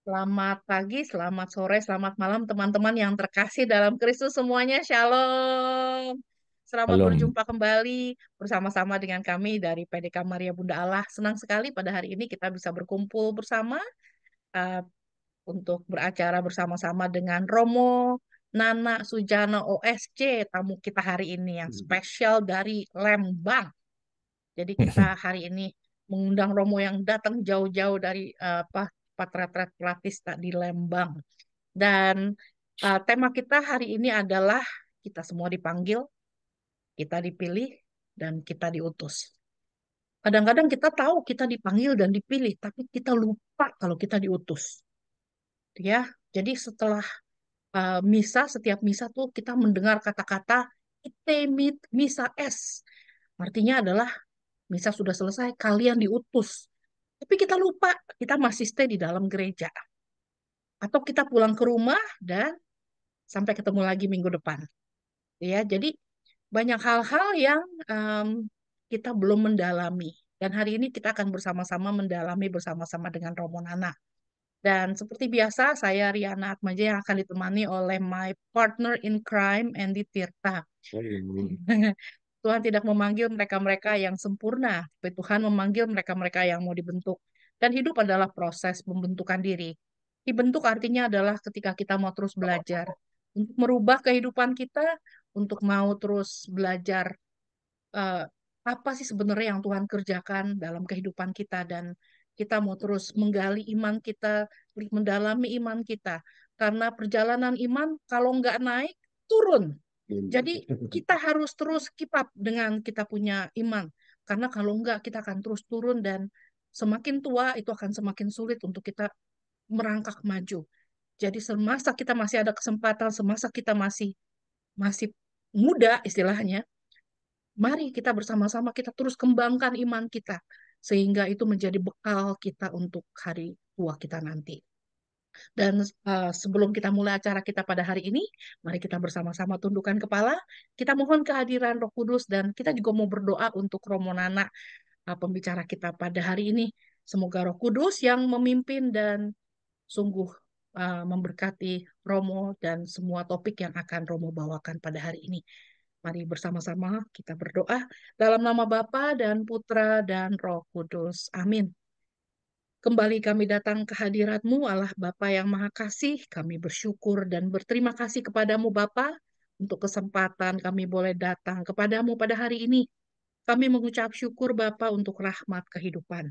Selamat pagi, selamat sore, selamat malam teman-teman yang terkasih dalam Kristus semuanya. Shalom. Selamat Belum. berjumpa kembali bersama-sama dengan kami dari PDK Maria Bunda Allah. Senang sekali pada hari ini kita bisa berkumpul bersama uh, untuk beracara bersama-sama dengan Romo, Nana, Sujana, OSC, tamu kita hari ini yang spesial dari Lembang. Jadi kita hari ini mengundang Romo yang datang jauh-jauh dari Patratrat Platista di Lembang. Dan tema kita hari ini adalah kita semua dipanggil, kita dipilih, dan kita diutus. Kadang-kadang kita tahu kita dipanggil dan dipilih, tapi kita lupa kalau kita diutus. Ya, jadi setelah misa, setiap misa tuh kita mendengar kata-kata ite misa es. Artinya adalah misa sudah selesai, kalian diutus. Tapi kita lupa, kita masih stay di dalam gereja. Atau kita pulang ke rumah dan sampai ketemu lagi minggu depan. Ya, jadi banyak hal-hal yang em, kita belum mendalami. Dan hari ini kita akan bersama-sama mendalami bersama-sama dengan Romo Nana. Dan seperti biasa, saya Riana Atmaja yang akan ditemani oleh my partner in crime, Andy Tirta. Tuhan tidak memanggil mereka-mereka yang sempurna, tapi Tuhan memanggil mereka-mereka yang mau dibentuk. Dan hidup adalah proses pembentukan diri. Dibentuk artinya adalah ketika kita mau terus belajar untuk merubah kehidupan kita, untuk mau terus belajar eh, apa sih sebenarnya yang Tuhan kerjakan dalam kehidupan kita dan kita mau terus menggali iman kita, terus mendalami iman kita. Karena perjalanan iman kalau nggak naik, turun. Jadi kita harus terus keep up dengan kita punya iman. Karena kalau enggak kita akan terus turun dan semakin tua itu akan semakin sulit untuk kita merangkak maju. Jadi semasa kita masih ada kesempatan, semasa kita masih masih muda istilahnya, mari kita bersama-sama kita terus kembangkan iman kita sehingga itu menjadi bekal kita untuk hari tua kita nanti. Dan sebelum kita mulai acara kita pada hari ini, mari kita bersama-sama tundukkan kepala. Kita mohon kehadiran Roh Kudus dan kita juga mau berdoa untuk Romo Nana, pembicara kita pada hari ini. Semoga Roh Kudus yang memimpin dan sungguh memberkati Romo dan semua topik yang akan Romo bawakan pada hari ini. Mari bersama-sama kita berdoa dalam nama Bapa dan Putra dan Roh Kudus. Amin. Kembali kami datang ke hadirat-Mu, Allah Bapa yang Maha Kasih. Kami bersyukur dan berterima kasih kepadamu Bapa untuk kesempatan kami boleh datang kepadamu pada hari ini. Kami mengucap syukur Bapa untuk rahmat kehidupan,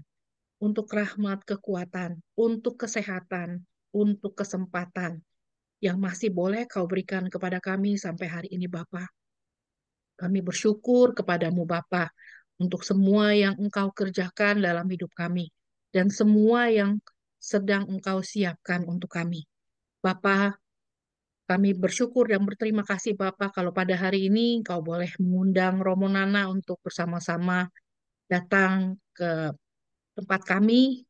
untuk rahmat kekuatan, untuk kesehatan, untuk kesempatan yang masih boleh Kau berikan kepada kami sampai hari ini Bapa. Kami bersyukur kepadamu Bapa untuk semua yang Engkau kerjakan dalam hidup kami dan semua yang sedang Engkau siapkan untuk kami. Bapa, kami bersyukur dan berterima kasih Bapa kalau pada hari ini Engkau boleh mengundang Romo Nana untuk bersama-sama datang ke tempat kami,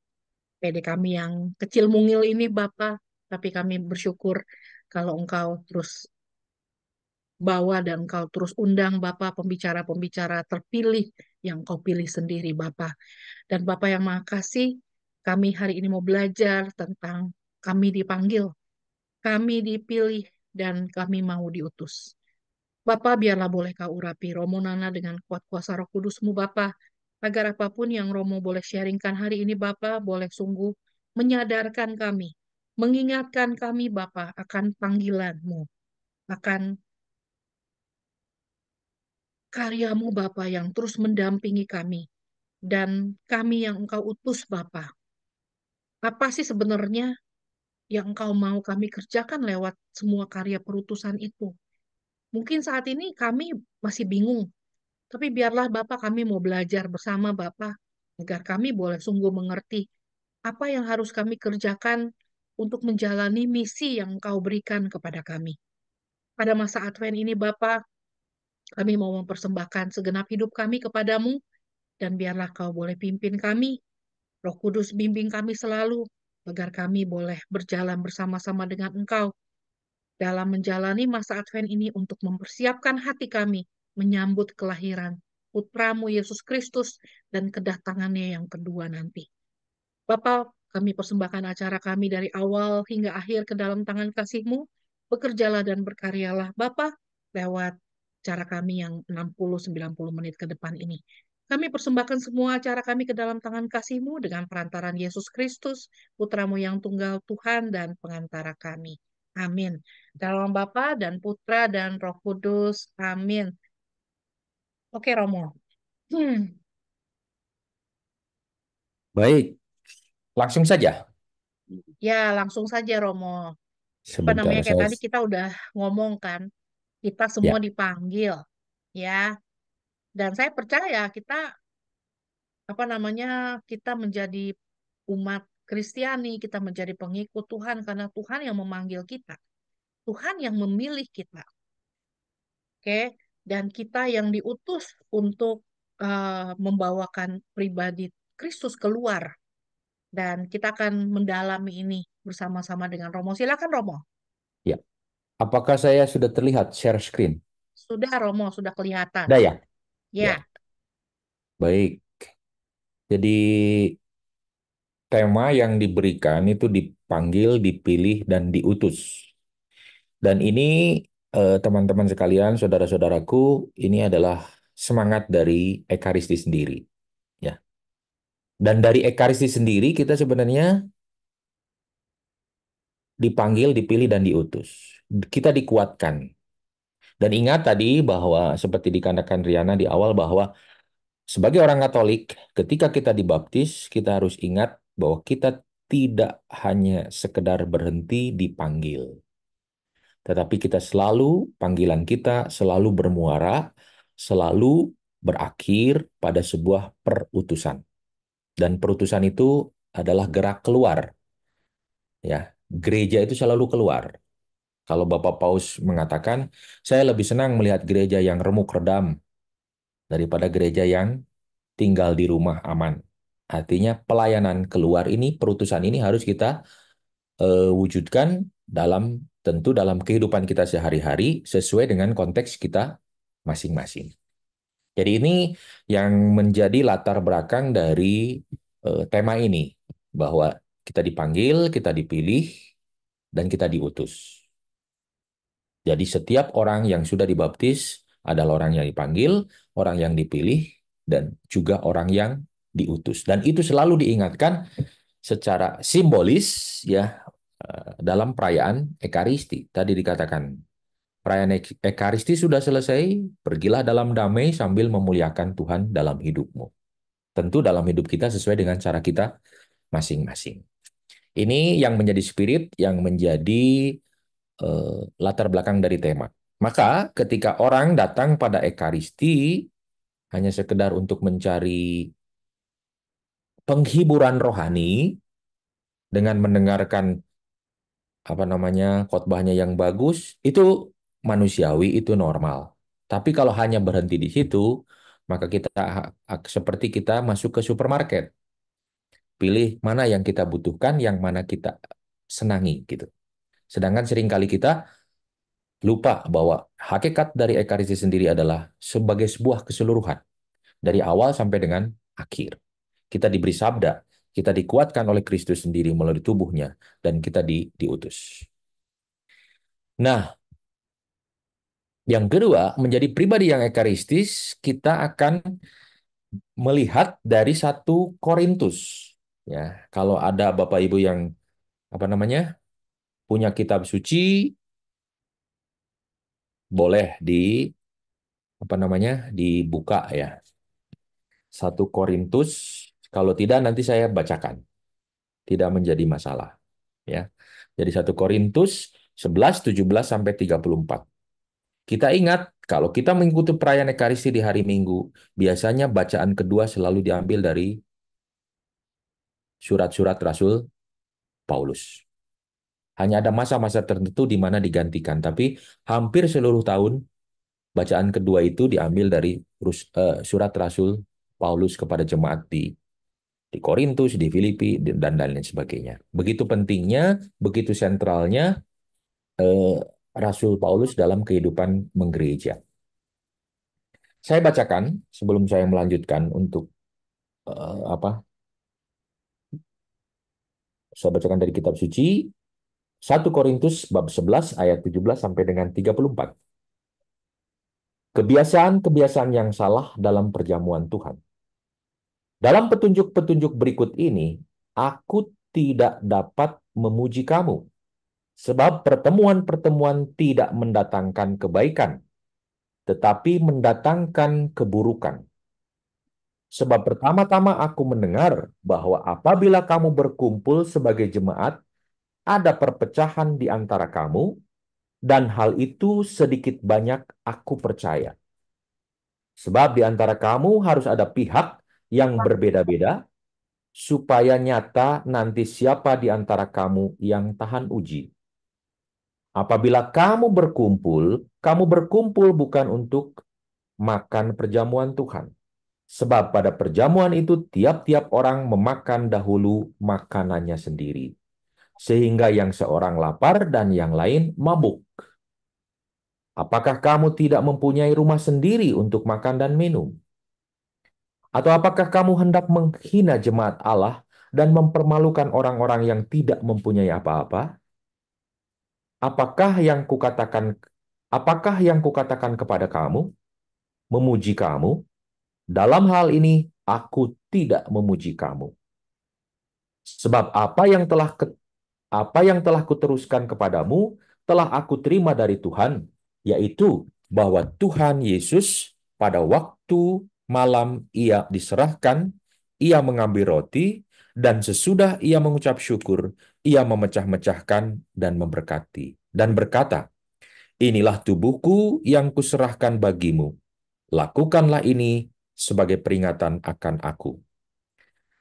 PD kami yang kecil mungil ini Bapa, tapi kami bersyukur kalau Engkau terus bawa dan kau terus undang Bapak pembicara-pembicara terpilih yang kau pilih sendiri Bapak. Dan Bapak yang Maha Kasih, kami hari ini mau belajar tentang kami dipanggil, kami dipilih, dan kami mau diutus. Bapak biarlah boleh kau urapi Romo Nana dengan kuat kuasa Roh Kudus-Mu Bapak, agar apapun yang Romo boleh sharingkan hari ini Bapak, boleh sungguh menyadarkan kami, mengingatkan kami Bapak akan panggilan-Mu, akan karyamu Bapa yang terus mendampingi kami dan kami yang Engkau utus Bapa. Apa sih sebenarnya yang Engkau mau kami kerjakan lewat semua karya perutusan itu? Mungkin saat ini kami masih bingung, tapi biarlah Bapak kami mau belajar bersama Bapak agar kami boleh sungguh mengerti apa yang harus kami kerjakan untuk menjalani misi yang Engkau berikan kepada kami. Pada masa Advent ini Bapak, kami mau mempersembahkan segenap hidup kami kepadamu dan biarlah kau boleh pimpin kami. Roh Kudus bimbing kami selalu agar kami boleh berjalan bersama-sama dengan Engkau dalam menjalani masa Advent ini untuk mempersiapkan hati kami menyambut kelahiran Putramu Yesus Kristus dan kedatangannya yang kedua nanti. Bapak, Kami persembahkan acara kami dari awal hingga akhir ke dalam tangan kasih-Mu. Bekerjalah dan berkaryalah Bapa lewat cara kami yang 60-90 menit ke depan ini. Kami persembahkan semua acara kami ke dalam tangan kasih-Mu dengan perantaran Yesus Kristus, Putramu yang tunggal Tuhan dan pengantara kami. Amin. Dalam Bapa dan Putra dan Roh Kudus. Amin. Oke, Romo. Baik, langsung saja. Ya, langsung saja, Romo. Apa Sebentar, namanya, kayak saya tadi kita udah ngomong kan, kita semua ya, dipanggil, ya. Dan saya percaya kita, apa namanya, kita menjadi umat Kristiani, kita menjadi pengikut Tuhan karena Tuhan yang memanggil kita, Tuhan yang memilih kita, oke? Dan kita yang diutus untuk membawakan pribadi Kristus keluar. Dan kita akan mendalami ini bersama-sama dengan Romo. Silakan Romo. ya. Apakah saya sudah terlihat share screen? Sudah Romo, sudah kelihatan. Sudah ya? Ya, Ya, baik. Jadi tema yang diberikan itu dipanggil, dipilih, dan diutus. Dan ini teman-teman sekalian, saudara-saudaraku, ini adalah semangat dari Ekaristi sendiri. Ya. Dan dari Ekaristi sendiri kita sebenarnya dipanggil, dipilih, dan diutus. Kita dikuatkan. Dan ingat tadi bahwa seperti dikatakan Riana di awal bahwa sebagai orang Katolik, ketika kita dibaptis, kita harus ingat bahwa kita tidak hanya sekedar berhenti dipanggil, tetapi kita selalu, panggilan kita selalu bermuara, selalu berakhir pada sebuah perutusan. Dan perutusan itu adalah gerak keluar. Ya, gereja itu selalu keluar. Kalau Bapak Paus mengatakan, saya lebih senang melihat gereja yang remuk redam daripada gereja yang tinggal di rumah aman. Artinya pelayanan keluar ini, perutusan ini harus kita wujudkan dalam tentu dalam kehidupan kita sehari-hari sesuai dengan konteks kita masing-masing. Jadi ini yang menjadi latar belakang dari tema ini, bahwa kita dipanggil, kita dipilih, dan kita diutus. Jadi setiap orang yang sudah dibaptis adalah orang yang dipanggil, orang yang dipilih, dan juga orang yang diutus. Dan itu selalu diingatkan secara simbolis ya dalam perayaan Ekaristi. Tadi dikatakan perayaan Ekaristi sudah selesai, pergilah dalam damai sambil memuliakan Tuhan dalam hidupmu. Tentu dalam hidup kita sesuai dengan cara kita masing-masing. Ini yang menjadi spirit, yang menjadi latar belakang dari tema. Maka ketika orang datang pada Ekaristi hanya sekedar untuk mencari penghiburan rohani dengan mendengarkan apa namanya khotbahnya yang bagus, itu manusiawi, itu normal. Tapi kalau hanya berhenti di situ, maka kita seperti kita masuk ke supermarket, pilih mana yang kita butuhkan, yang mana kita senangi gitu. Sedangkan seringkali kita lupa bahwa hakikat dari Ekaristi sendiri adalah sebagai sebuah keseluruhan dari awal sampai dengan akhir. Kita diberi sabda, kita dikuatkan oleh Kristus sendiri melalui tubuhnya, dan kita diutus. Nah, yang kedua, menjadi pribadi yang ekaristis, kita akan melihat dari 1 Korintus. Ya, kalau ada Bapak Ibu yang apa namanya punya kitab suci, boleh di apa namanya dibuka ya. 1 Korintus. Kalau tidak nanti saya bacakan. Tidak menjadi masalah. Ya, jadi 1 Korintus 11 17 sampai 34. Kita ingat, kalau kita mengikuti perayaan Ekaristi di hari Minggu, biasanya bacaan kedua selalu diambil dari surat-surat Rasul Paulus. Hanya ada masa-masa tertentu di mana digantikan, tapi hampir seluruh tahun bacaan kedua itu diambil dari surat Rasul Paulus kepada jemaat di Korintus, di Filipi, dan lain sebagainya. Begitu pentingnya, begitu sentralnya eh, Rasul Paulus dalam kehidupan menggereja. Saya bacakan sebelum saya melanjutkan untuk apa Saya bacakan dari kitab suci 1 Korintus bab 11 ayat 17 sampai dengan 34. Kebiasaan-kebiasaan yang salah dalam perjamuan Tuhan. Dalam petunjuk-petunjuk berikut ini, aku tidak dapat memuji kamu, sebab pertemuan-pertemuan tidak mendatangkan kebaikan, tetapi mendatangkan keburukan. Sebab pertama-tama aku mendengar bahwa apabila kamu berkumpul sebagai jemaat, ada perpecahan di antara kamu, dan hal itu sedikit banyak aku percaya. Sebab di antara kamu harus ada pihak yang berbeda-beda, supaya nyata nanti siapa di antara kamu yang tahan uji. Apabila kamu berkumpul bukan untuk makan perjamuan Tuhan. Sebab pada perjamuan itu tiap-tiap orang memakan dahulu makanannya sendiri. Sehingga yang seorang lapar dan yang lain mabuk. Apakah kamu tidak mempunyai rumah sendiri untuk makan dan minum? Atau apakah kamu hendak menghina jemaat Allah dan mempermalukan orang-orang yang tidak mempunyai apa-apa? Apakah yang kukatakan apakah yang kukatakan kepada kamu? Memuji kamu? Dalam hal ini aku tidak memuji kamu. Sebab apa yang telah kuteruskan kepadamu telah aku terima dari Tuhan, yaitu bahwa Tuhan Yesus pada waktu malam ia diserahkan, ia mengambil roti, dan sesudah ia mengucap syukur, ia memecah-mecahkan dan memberkati, dan berkata, inilah tubuhku yang kuserahkan bagimu. Lakukanlah ini sebagai peringatan akan aku.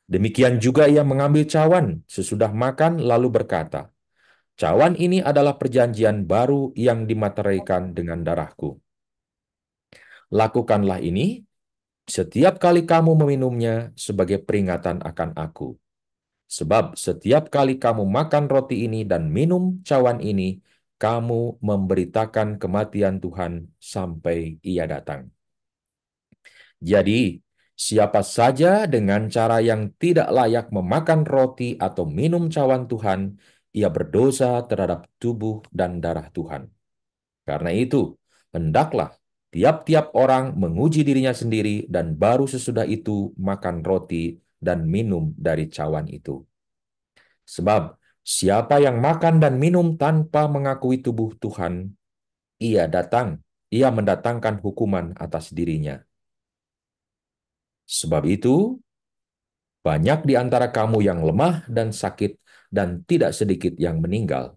Demikian juga ia mengambil cawan sesudah makan lalu berkata, cawan ini adalah perjanjian baru yang dimateraikan dengan darahku. Lakukanlah ini setiap kali kamu meminumnya sebagai peringatan akan aku. Sebab setiap kali kamu makan roti ini dan minum cawan ini, kamu memberitakan kematian Tuhan sampai ia datang. Jadi, siapa saja dengan cara yang tidak layak memakan roti atau minum cawan Tuhan, ia berdosa terhadap tubuh dan darah Tuhan. Karena itu, hendaklah tiap-tiap orang menguji dirinya sendiri dan baru sesudah itu makan roti dan minum dari cawan itu. Sebab siapa yang makan dan minum tanpa mengakui tubuh Tuhan, ia mendatangkan hukuman atas dirinya. Sebab itu, banyak di antara kamu yang lemah dan sakit, dan tidak sedikit yang meninggal.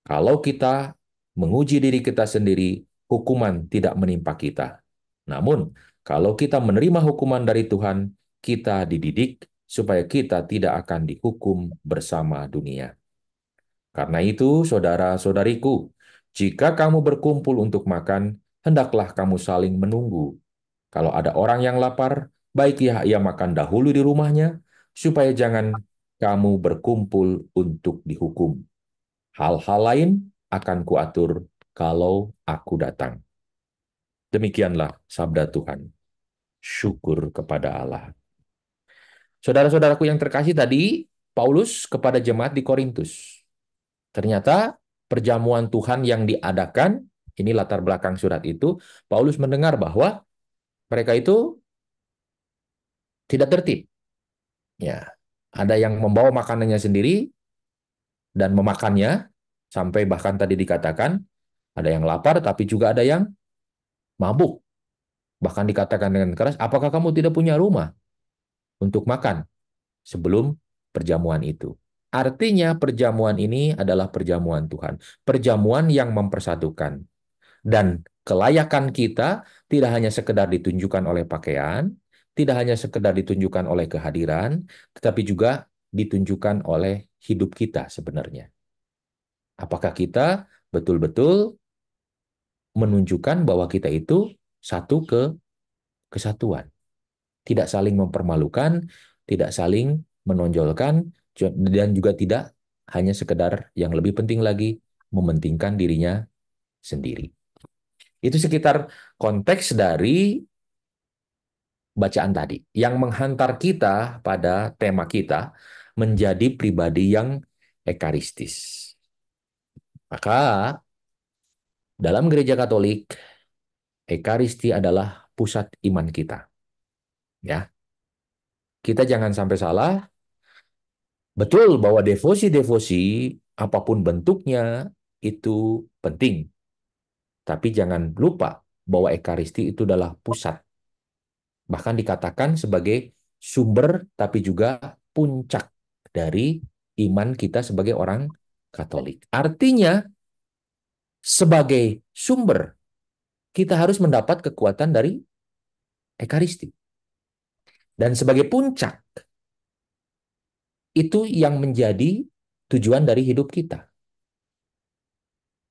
Kalau kita menguji diri kita sendiri, hukuman tidak menimpa kita. Namun, kalau kita menerima hukuman dari Tuhan, kita dididik supaya kita tidak akan dihukum bersama dunia. Karena itu, saudara-saudariku, jika kamu berkumpul untuk makan, hendaklah kamu saling menunggu. Kalau ada orang yang lapar, baiklah ia makan dahulu di rumahnya, supaya jangan kamu berkumpul untuk dihukum. Hal-hal lain akan kuatur kalau aku datang. Demikianlah sabda Tuhan. Syukur kepada Allah. Saudara-saudaraku yang terkasih tadi, Paulus kepada jemaat di Korintus. Ternyata perjamuan Tuhan yang diadakan, ini latar belakang surat itu, Paulus mendengar bahwa mereka itu tidak tertib. Ya, ada yang membawa makanannya sendiri dan memakannya, sampai bahkan tadi dikatakan ada yang lapar, tapi juga ada yang mabuk. Bahkan dikatakan dengan keras, apakah kamu tidak punya rumah untuk makan sebelum perjamuan itu? Artinya perjamuan ini adalah perjamuan Tuhan. Perjamuan yang mempersatukan. Dan kelayakan kita tidak hanya sekedar ditunjukkan oleh pakaian, tidak hanya sekedar ditunjukkan oleh kehadiran, tetapi juga ditunjukkan oleh hidup kita sebenarnya. Apakah kita betul-betul menunjukkan bahwa kita itu satu kesatuan, tidak saling mempermalukan, tidak saling menonjolkan, dan juga tidak hanya sekedar yang lebih penting lagi mementingkan dirinya sendiri. Itu sekitar konteks dari bacaan tadi yang menghantar kita pada tema kita, menjadi pribadi yang ekaristis. Maka dalam gereja Katolik, ekaristi adalah pusat iman kita. Ya, kita jangan sampai salah. Betul bahwa devosi-devosi apapun bentuknya itu penting. Tapi jangan lupa bahwa ekaristi itu adalah pusat. Bahkan dikatakan sebagai sumber tapi juga puncak dari iman kita sebagai orang Katolik. Artinya sebagai sumber kita harus mendapat kekuatan dari ekaristi. Dan sebagai puncak itu yang menjadi tujuan dari hidup kita.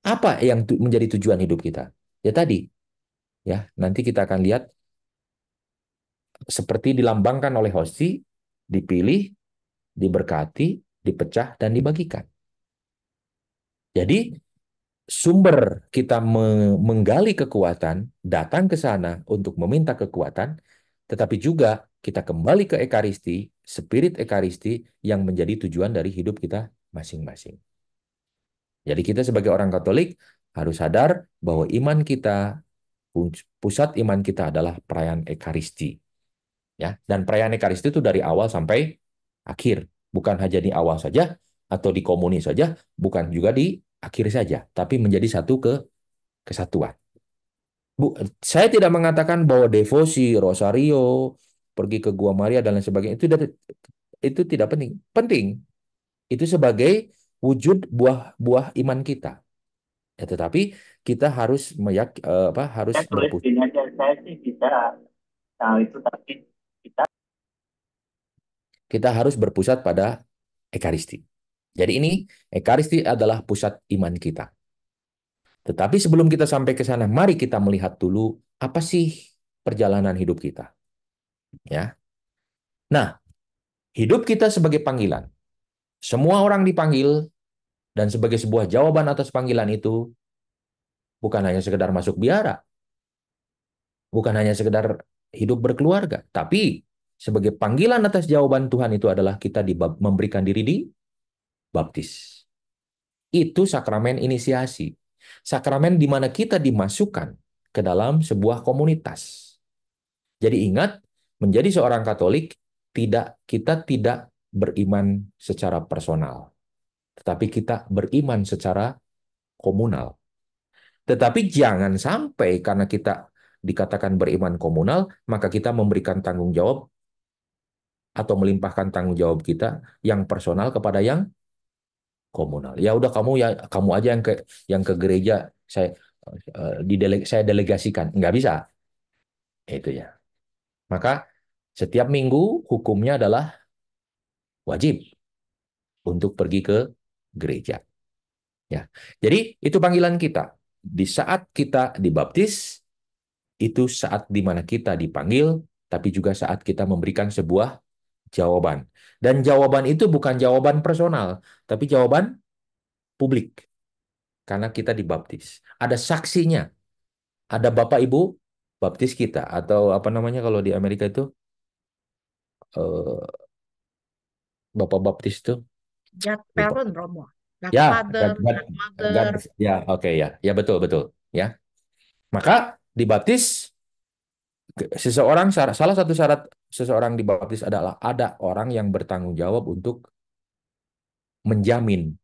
Apa yang menjadi tujuan hidup kita? Ya tadi, ya nanti kita akan lihat seperti dilambangkan oleh Hosti, dipilih, diberkati, dipecah, dan dibagikan. Jadi sumber kita menggali kekuatan, datang ke sana untuk meminta kekuatan, tetapi juga kita kembali ke ekaristi, spirit ekaristi yang menjadi tujuan dari hidup kita masing-masing. Jadi kita sebagai orang Katolik harus sadar bahwa iman kita, pusat iman kita adalah perayaan ekaristi. Ya, dan perayaan ekaristi itu dari awal sampai akhir, bukan hanya di awal saja atau di komuni saja, bukan juga di akhir saja, tapi menjadi satu kesatuan. Saya tidak mengatakan bahwa devosi, rosario, pergi ke Gua Maria dan lain sebagainya itu tidak penting. Penting. Itu sebagai wujud buah iman kita. Ya, tetapi kita harus harus Saya tulis gini aja, saya sih bisa tahu itu, tapi kita kita harus berpusat pada ekaristi. Jadi ini ekaristi adalah pusat iman kita. Tetapi sebelum kita sampai ke sana, mari kita melihat dulu apa sih perjalanan hidup kita. Ya. Nah, hidup kita sebagai panggilan. Semua orang dipanggil dan sebagai sebuah jawaban atas panggilan itu bukan hanya sekedar masuk biara, bukan hanya sekedar hidup berkeluarga, tapi sebagai panggilan atas jawaban Tuhan itu adalah kita memberikan diri di baptis. Itu sakramen inisiasi. Sakramen di mana kita dimasukkan ke dalam sebuah komunitas. Jadi ingat, menjadi seorang Katolik kita tidak beriman secara personal, tetapi kita beriman secara komunal. Tetapi jangan sampai karena kita dikatakan beriman komunal, maka kita memberikan tanggung jawab atau melimpahkan tanggung jawab kita yang personal kepada yang komunal. Ya udah kamu aja yang ke gereja saya saya delegasikan. Nggak bisa. Itu ya. Maka setiap minggu hukumnya adalah wajib untuk pergi ke gereja. Ya. Jadi itu panggilan kita. Di saat kita dibaptis, itu saat di mana kita dipanggil, tapi juga saat kita memberikan sebuah jawaban. Dan jawaban itu bukan jawaban personal, tapi jawaban publik. Karena kita dibaptis. Ada saksinya. Ada Bapak Ibu baptis kita. Atau apa namanya kalau di Amerika itu, eh, Bapak baptis itu, lupa. Godparent, Romo. Ya, Godfather, God, Godmother. ya, oke ya, ya betul betul, ya. Maka dibaptis seseorang salah satu syarat seseorang dibaptis adalah ada orang yang bertanggung jawab untuk menjamin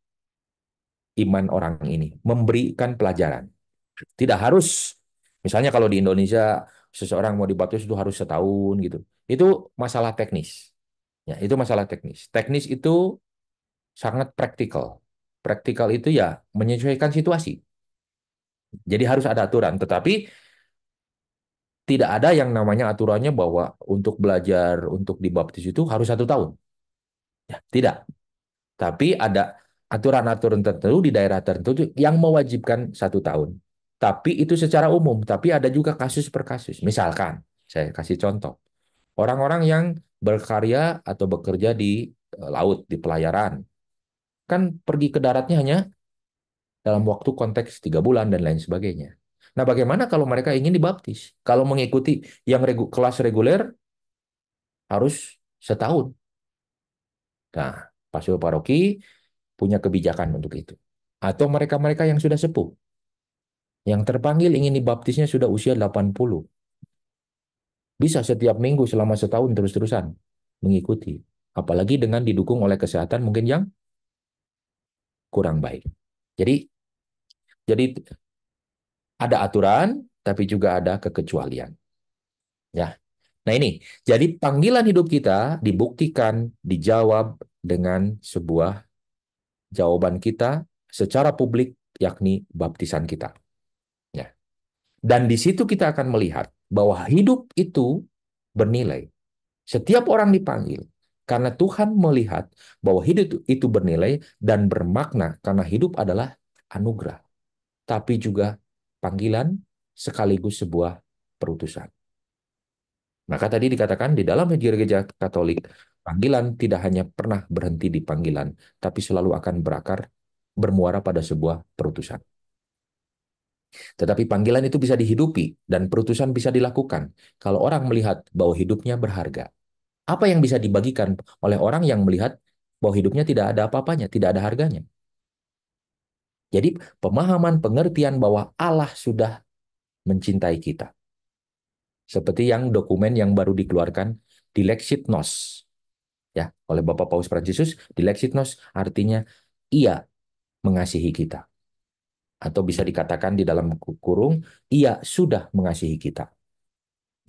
iman orang ini, memberikan pelajaran. Tidak harus, misalnya kalau di Indonesia seseorang mau dibaptis itu harus setahun gitu. Itu masalah teknis. Ya, itu masalah teknis. Teknis itu sangat praktikal. Praktikal itu ya menyesuaikan situasi. Jadi harus ada aturan, tetapi tidak ada yang namanya aturannya bahwa untuk belajar untuk dibaptis itu harus 1 tahun. Ya, tidak. Tapi ada aturan-aturan tertentu di daerah tertentu yang mewajibkan 1 tahun. Tapi itu secara umum. Tapi ada juga kasus per kasus. Misalkan, saya kasih contoh. Orang-orang yang berkarya atau bekerja di laut, di pelayaran. Kan pergi ke daratnya hanya dalam waktu konteks 3 bulan dan lain sebagainya. Nah, bagaimana kalau mereka ingin dibaptis? Kalau mengikuti yang kelas reguler harus setahun. Nah, Pastoral paroki punya kebijakan untuk itu. Atau mereka-mereka yang sudah sepuh, yang terpanggil ingin dibaptisnya sudah usia 80. Bisa setiap minggu selama setahun terus-terusan mengikuti. Apalagi dengan didukung oleh kesehatan mungkin yang kurang baik. Jadi ada aturan, tapi juga ada kekecualian. Ya. Nah ini, jadi panggilan hidup kita dibuktikan, dijawab dengan sebuah jawaban kita secara publik, yakni baptisan kita. Ya. Dan di situ kita akan melihat bahwa hidup itu bernilai. Setiap orang dipanggil karena Tuhan melihat bahwa hidup itu bernilai dan bermakna karena hidup adalah anugerah, tapi juga panggilan sekaligus sebuah perutusan. Maka tadi dikatakan di dalam gereja Katolik, panggilan tidak hanya pernah berhenti di panggilan, tapi selalu akan berakar, bermuara pada sebuah perutusan. Tetapi panggilan itu bisa dihidupi dan perutusan bisa dilakukan kalau orang melihat bahwa hidupnya berharga. Apa yang bisa dibagikan oleh orang yang melihat bahwa hidupnya tidak ada apa-apanya, tidak ada harganya. Jadi pemahaman pengertian bahwa Allah sudah mencintai kita. Seperti yang dokumen yang baru dikeluarkan, Dilexit Nos, ya, oleh Bapak Paus Fransiskus. Dilexit Nos artinya ia mengasihi kita. Atau bisa dikatakan di dalam kurung, ia sudah mengasihi kita.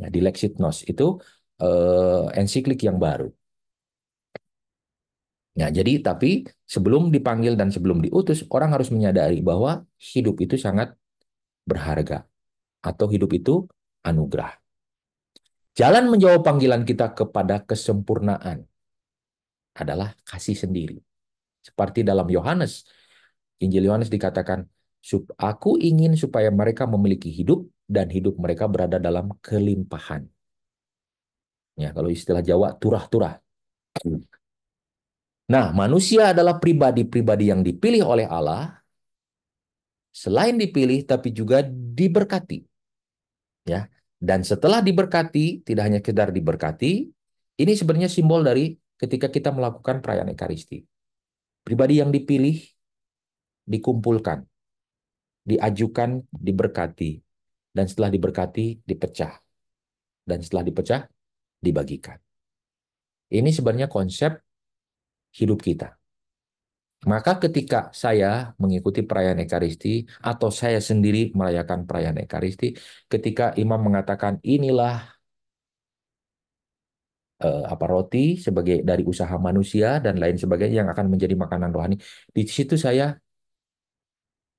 Ya, Dilexit Nos itu ensiklik yang baru. Nah, jadi tapi sebelum dipanggil dan sebelum diutus, orang harus menyadari bahwa hidup itu sangat berharga atau hidup itu anugerah. Jalan menjawab panggilan kita kepada kesempurnaan adalah kasih sendiri. Seperti dalam Yohanes, Injil Yohanes dikatakan, aku ingin supaya mereka memiliki hidup dan hidup mereka berada dalam kelimpahan. Ya, kalau istilah Jawa, turah-turah. Nah, manusia adalah pribadi-pribadi yang dipilih oleh Allah, selain dipilih tapi juga diberkati. Ya. Dan setelah diberkati, tidak hanya sekedar diberkati, ini sebenarnya simbol dari ketika kita melakukan perayaan Ekaristi. Pribadi yang dipilih dikumpulkan, diajukan, diberkati, dan setelah diberkati dipecah, dan setelah dipecah dibagikan. Ini sebenarnya konsep hidup kita. Maka ketika saya mengikuti perayaan Ekaristi atau saya sendiri merayakan perayaan Ekaristi, ketika imam mengatakan inilah roti sebagai dari usaha manusia dan lain sebagainya yang akan menjadi makanan rohani, di situ saya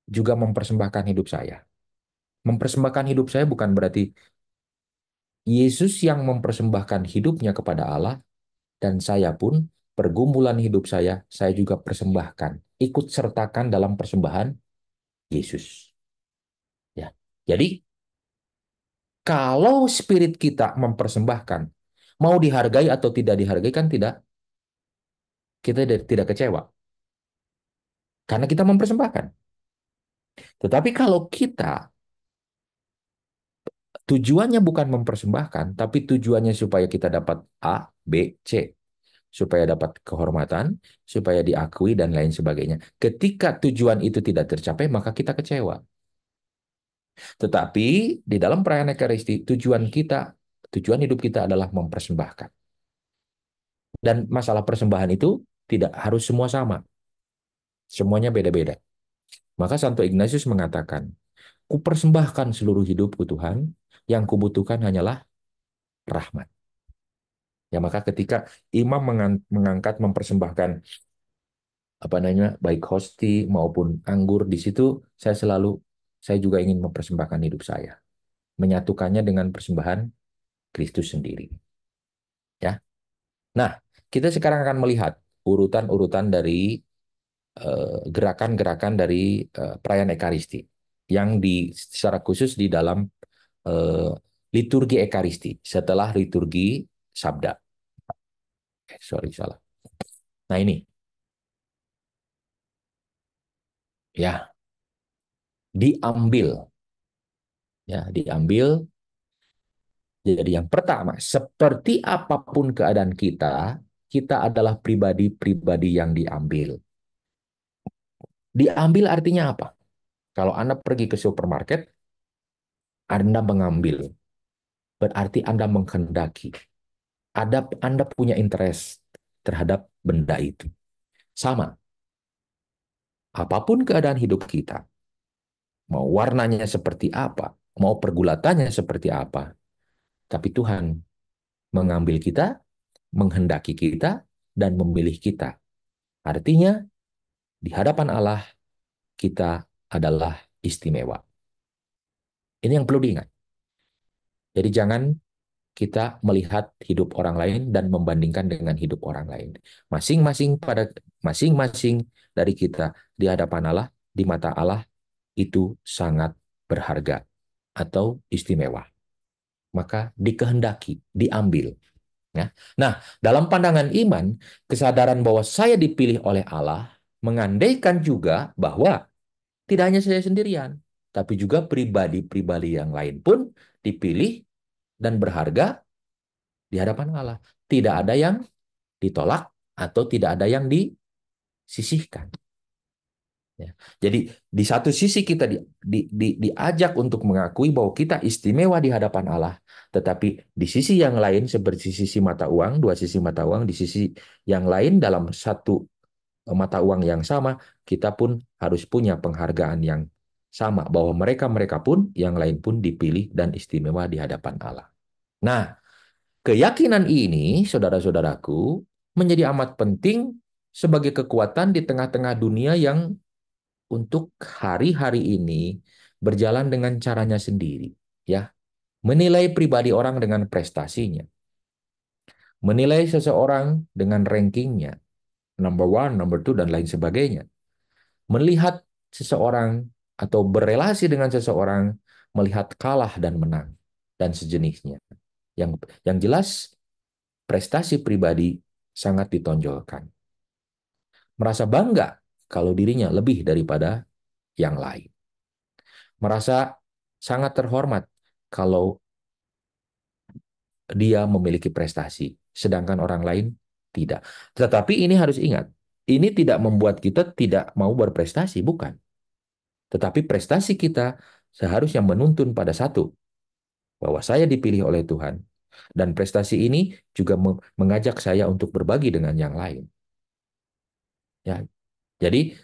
juga mempersembahkan hidup saya. Mempersembahkan hidup saya bukan berarti Yesus yang mempersembahkan hidupnya kepada Allah dan saya pun pergumulan hidup saya juga persembahkan, ikut sertakan dalam persembahan Yesus. Ya. Jadi kalau spirit kita mempersembahkan, mau dihargai atau tidak dihargai kan kita tidak kecewa karena kita mempersembahkan. Tetapi kalau kita tujuannya bukan mempersembahkan, tapi tujuannya supaya kita dapat A, B, C, supaya dapat kehormatan, supaya diakui dan lain sebagainya. Ketika tujuan itu tidak tercapai, maka kita kecewa. Tetapi di dalam perayaan Ekaristi, tujuan hidup kita adalah mempersembahkan. Dan masalah persembahan itu tidak harus semua sama. Semuanya beda-beda. Maka Santo Ignatius mengatakan, kupersembahkan seluruh hidupku Tuhan, yang kubutuhkan hanyalah rahmat. Ya, maka ketika imam mengangkat mempersembahkan baik hosti maupun anggur di situ, saya juga ingin mempersembahkan hidup saya, menyatukannya dengan persembahan Kristus sendiri. Ya. Nah, kita sekarang akan melihat urutan-urutan dari gerakan-gerakan dari perayaan Ekaristi yang secara khusus di dalam eh, liturgi Ekaristi setelah liturgi Sabda. Sorry, salah. Nah ini, ya, diambil. Ya, diambil. Jadi yang pertama, seperti apapun keadaan kita, kita adalah pribadi-pribadi yang diambil. Diambil artinya apa? Kalau Anda pergi ke supermarket, Anda mengambil. Berarti Anda menghendaki. Anda punya interest terhadap benda itu. Sama, apapun keadaan hidup kita, mau warnanya seperti apa, mau pergulatannya seperti apa, tapi Tuhan mengambil kita, menghendaki kita, dan memilih kita. Artinya, di hadapan Allah, kita adalah istimewa. Ini yang perlu diingat. Jadi jangan kita melihat hidup orang lain dan membandingkan dengan hidup orang lain. Masing-masing dari kita di hadapan Allah, di mata Allah itu sangat berharga atau istimewa. Maka dikehendaki, diambil. Ya. Nah, dalam pandangan iman, kesadaran bahwa saya dipilih oleh Allah mengandaikan juga bahwa tidak hanya saya sendirian, tapi juga pribadi-pribadi yang lain pun dipilih dan berharga di hadapan Allah. Tidak ada yang ditolak atau tidak ada yang disisihkan. Ya. Jadi di satu sisi kita diajak untuk mengakui bahwa kita istimewa di hadapan Allah, tetapi di sisi yang lain seperti sisi mata uang, dua sisi mata uang, di sisi yang lain dalam satu mata uang yang sama, kita pun harus punya penghargaan yang sama bahwa mereka pun yang lain pun dipilih dan istimewa di hadapan Allah. Nah, keyakinan ini, saudara-saudaraku, menjadi amat penting sebagai kekuatan di tengah-tengah dunia yang untuk hari-hari ini berjalan dengan caranya sendiri, ya. Menilai pribadi orang dengan prestasinya, menilai seseorang dengan rankingnya, number one, number two, dan lain sebagainya. Melihat seseorang atau berelasi dengan seseorang, melihat kalah dan menang, dan sejenisnya. Yang jelas, prestasi pribadi sangat ditonjolkan. Merasa bangga kalau dirinya lebih daripada yang lain. Merasa sangat terhormat kalau dia memiliki prestasi, sedangkan orang lain tidak. Tetapi ini harus ingat, ini tidak membuat kita tidak mau berprestasi, bukan. Tetapi prestasi kita seharusnya menuntun pada satu, bahwa saya dipilih oleh Tuhan. Dan prestasi ini juga mengajak saya untuk berbagi dengan yang lain. Ya, jadi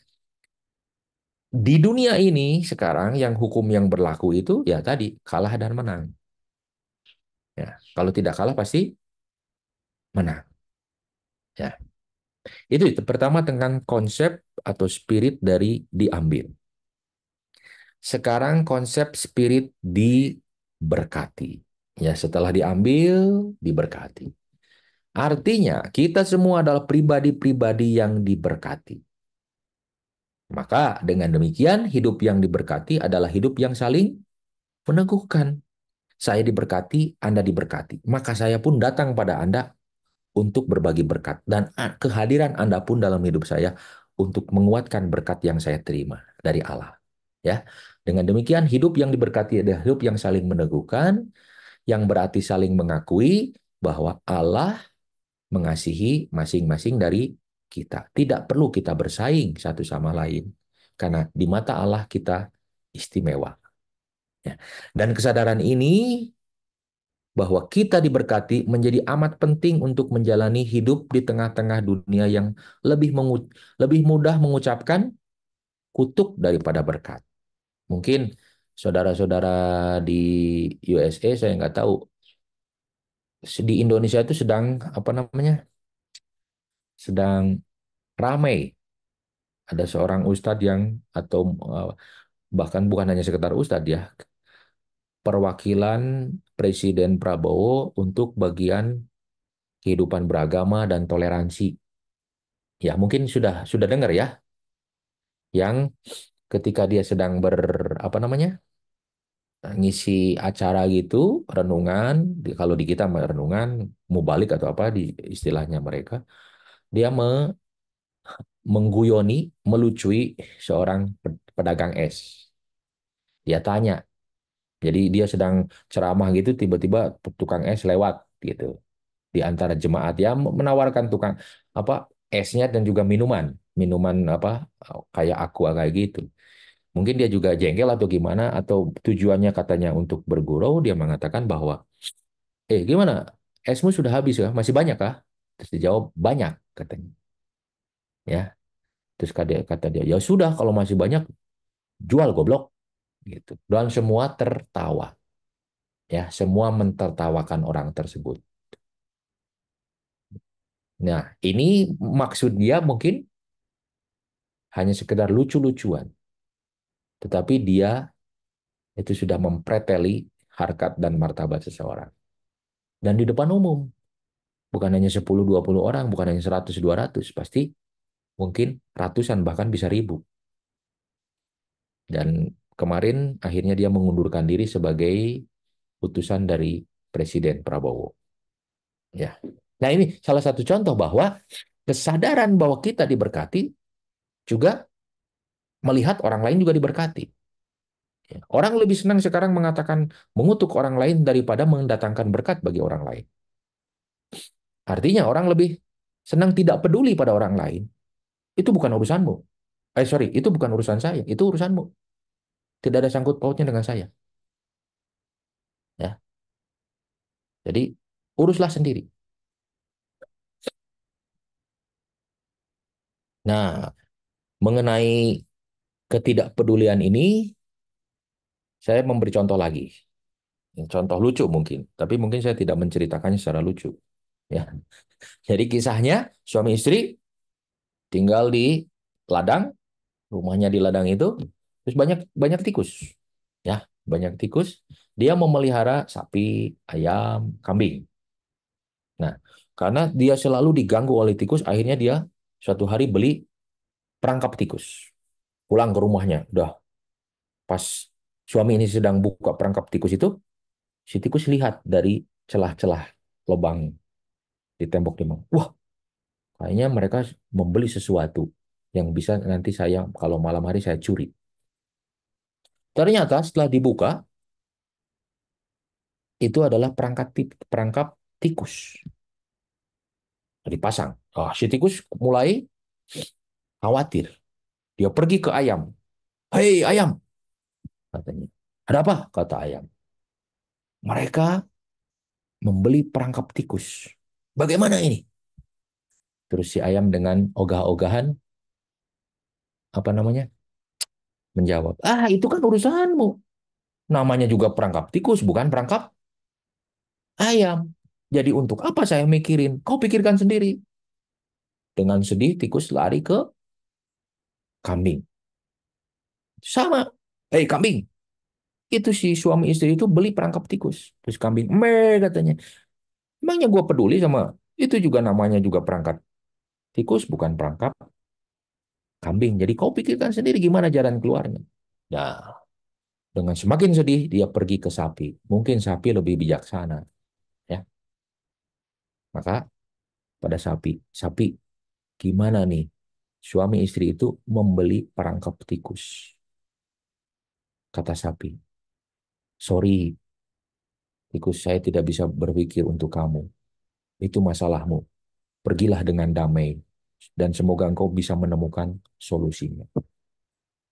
di dunia ini sekarang yang hukum yang berlaku itu ya tadi kalah dan menang. Ya, kalau tidak kalah pasti menang. Ya, itu pertama dengan konsep atau spirit dari diambil. Sekarang konsep spirit diberkati. Ya, setelah diambil, diberkati. Artinya, kita semua adalah pribadi-pribadi yang diberkati. Maka dengan demikian, hidup yang diberkati adalah hidup yang saling meneguhkan. Saya diberkati, Anda diberkati. Maka saya pun datang pada Anda untuk berbagi berkat. Dan kehadiran Anda pun dalam hidup saya untuk menguatkan berkat yang saya terima dari Allah. Ya, dengan demikian hidup yang diberkati adalah hidup yang saling meneguhkan, yang berarti saling mengakui bahwa Allah mengasihi masing-masing dari kita. Tidak perlu kita bersaing satu sama lain, karena di mata Allah kita istimewa. Ya. Dan kesadaran ini bahwa kita diberkati menjadi amat penting untuk menjalani hidup di tengah-tengah dunia yang lebih mudah mengucapkan kutuk daripada berkat. Mungkin saudara-saudara di USA, saya nggak tahu, di Indonesia itu sedang apa namanya, sedang ramai. Ada seorang ustadz yang atau bahkan bukan hanya sekedar ustadz ya, perwakilan Presiden Prabowo untuk bagian kehidupan beragama dan toleransi. Ya, mungkin sudah dengar ya, yang ketika dia sedang apa namanya, ngisi acara gitu, renungan, kalau di kita renungan, mubalik atau apa di istilahnya mereka, dia mengguyoni, melucui seorang pedagang es. Dia tanya, jadi dia sedang ceramah gitu, tiba-tiba tukang es lewat gitu. di antara jemaat, ya menawarkan tukang apa esnya dan juga minuman, minuman apa kayak aqua kayak gitu. Mungkin dia juga jengkel atau gimana, atau tujuannya katanya untuk bergurau, dia mengatakan bahwa, gimana, esmu sudah habis ya, masih banyak kah? Terus dijawab banyak katanya, ya. Terus kata dia, ya sudah kalau masih banyak jual goblok gitu. Dan semua tertawa, ya, semua mentertawakan orang tersebut. Nah, ini maksud dia mungkin hanya sekedar lucu-lucuan, tetapi dia itu sudah mempreteli harkat dan martabat seseorang. Dan di depan umum, bukan hanya 10-20 orang, bukan hanya 100-200, pasti mungkin ratusan, bahkan bisa ribu. Dan kemarin akhirnya dia mengundurkan diri sebagai utusan dari Presiden Prabowo. Ya. Nah, ini salah satu contoh bahwa kesadaran bahwa kita diberkati juga melihat orang lain juga diberkati. Ya. Orang lebih senang sekarang mengatakan mengutuk orang lain daripada mendatangkan berkat bagi orang lain. Artinya orang lebih senang tidak peduli pada orang lain. Itu bukan urusanmu. Sorry, itu bukan urusan saya. Itu urusanmu. Tidak ada sangkut pautnya dengan saya. Ya, jadi uruslah sendiri. Nah, mengenai ketidakpedulian ini, saya memberi contoh lagi. Contoh lucu mungkin, tapi mungkin saya tidak menceritakannya secara lucu. Ya, jadi kisahnya suami istri tinggal di ladang, rumahnya di ladang itu, terus banyak banyak tikus. Ya, banyak tikus. Dia memelihara sapi, ayam, kambing. Nah, karena dia selalu diganggu oleh tikus, akhirnya dia suatu hari beli perangkap tikus. Pulang ke rumahnya, udah pas suami ini sedang buka perangkap tikus itu, si tikus lihat dari celah-celah lubang di tembok rumah. Wah, kayaknya mereka membeli sesuatu yang bisa nanti saya kalau malam hari saya curi. Ternyata setelah dibuka, itu adalah perangkap tikus dipasang. Si tikus mulai khawatir. Dia pergi ke ayam. Hei ayam, katanya. Ada apa? Kata ayam. Mereka membeli perangkap tikus. Bagaimana ini? Terus si ayam dengan ogah-ogahan, apa namanya, menjawab, itu kan urusanmu. Namanya juga perangkap tikus, bukan perangkap ayam. Jadi untuk apa saya mikirin? Kau pikirkan sendiri. Dengan sedih, tikus lari ke kambing. Sama. Hei kambing, itu si suami istri itu beli perangkap tikus. Terus kambing, katanya. Emangnya gue peduli sama itu, juga namanya juga perangkat tikus, bukan perangkap kambing. Jadi kau pikirkan sendiri gimana jalan keluarnya. Nah, dengan semakin sedih, dia pergi ke sapi. Mungkin sapi lebih bijaksana. Ya. Maka pada sapi, sapi gimana nih? Suami istri itu membeli perangkap tikus. Kata sapi, sorry, tikus, saya tidak bisa berpikir untuk kamu. Itu masalahmu. Pergilah dengan damai. Dan semoga engkau bisa menemukan solusinya.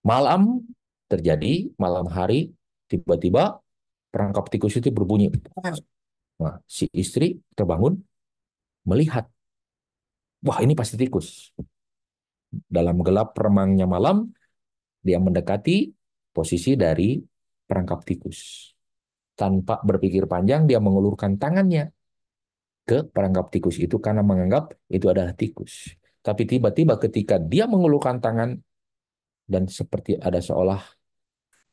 Malam terjadi, malam hari, tiba-tiba perangkap tikus itu berbunyi. Nah, si istri terbangun, melihat, wah ini pasti tikus. Dalam gelap remangnya malam, dia mendekati posisi dari perangkap tikus. Tanpa berpikir panjang, dia mengulurkan tangannya ke perangkap tikus itu karena menganggap itu adalah tikus. Tapi tiba-tiba ketika dia mengulurkan tangan dan seperti ada seolah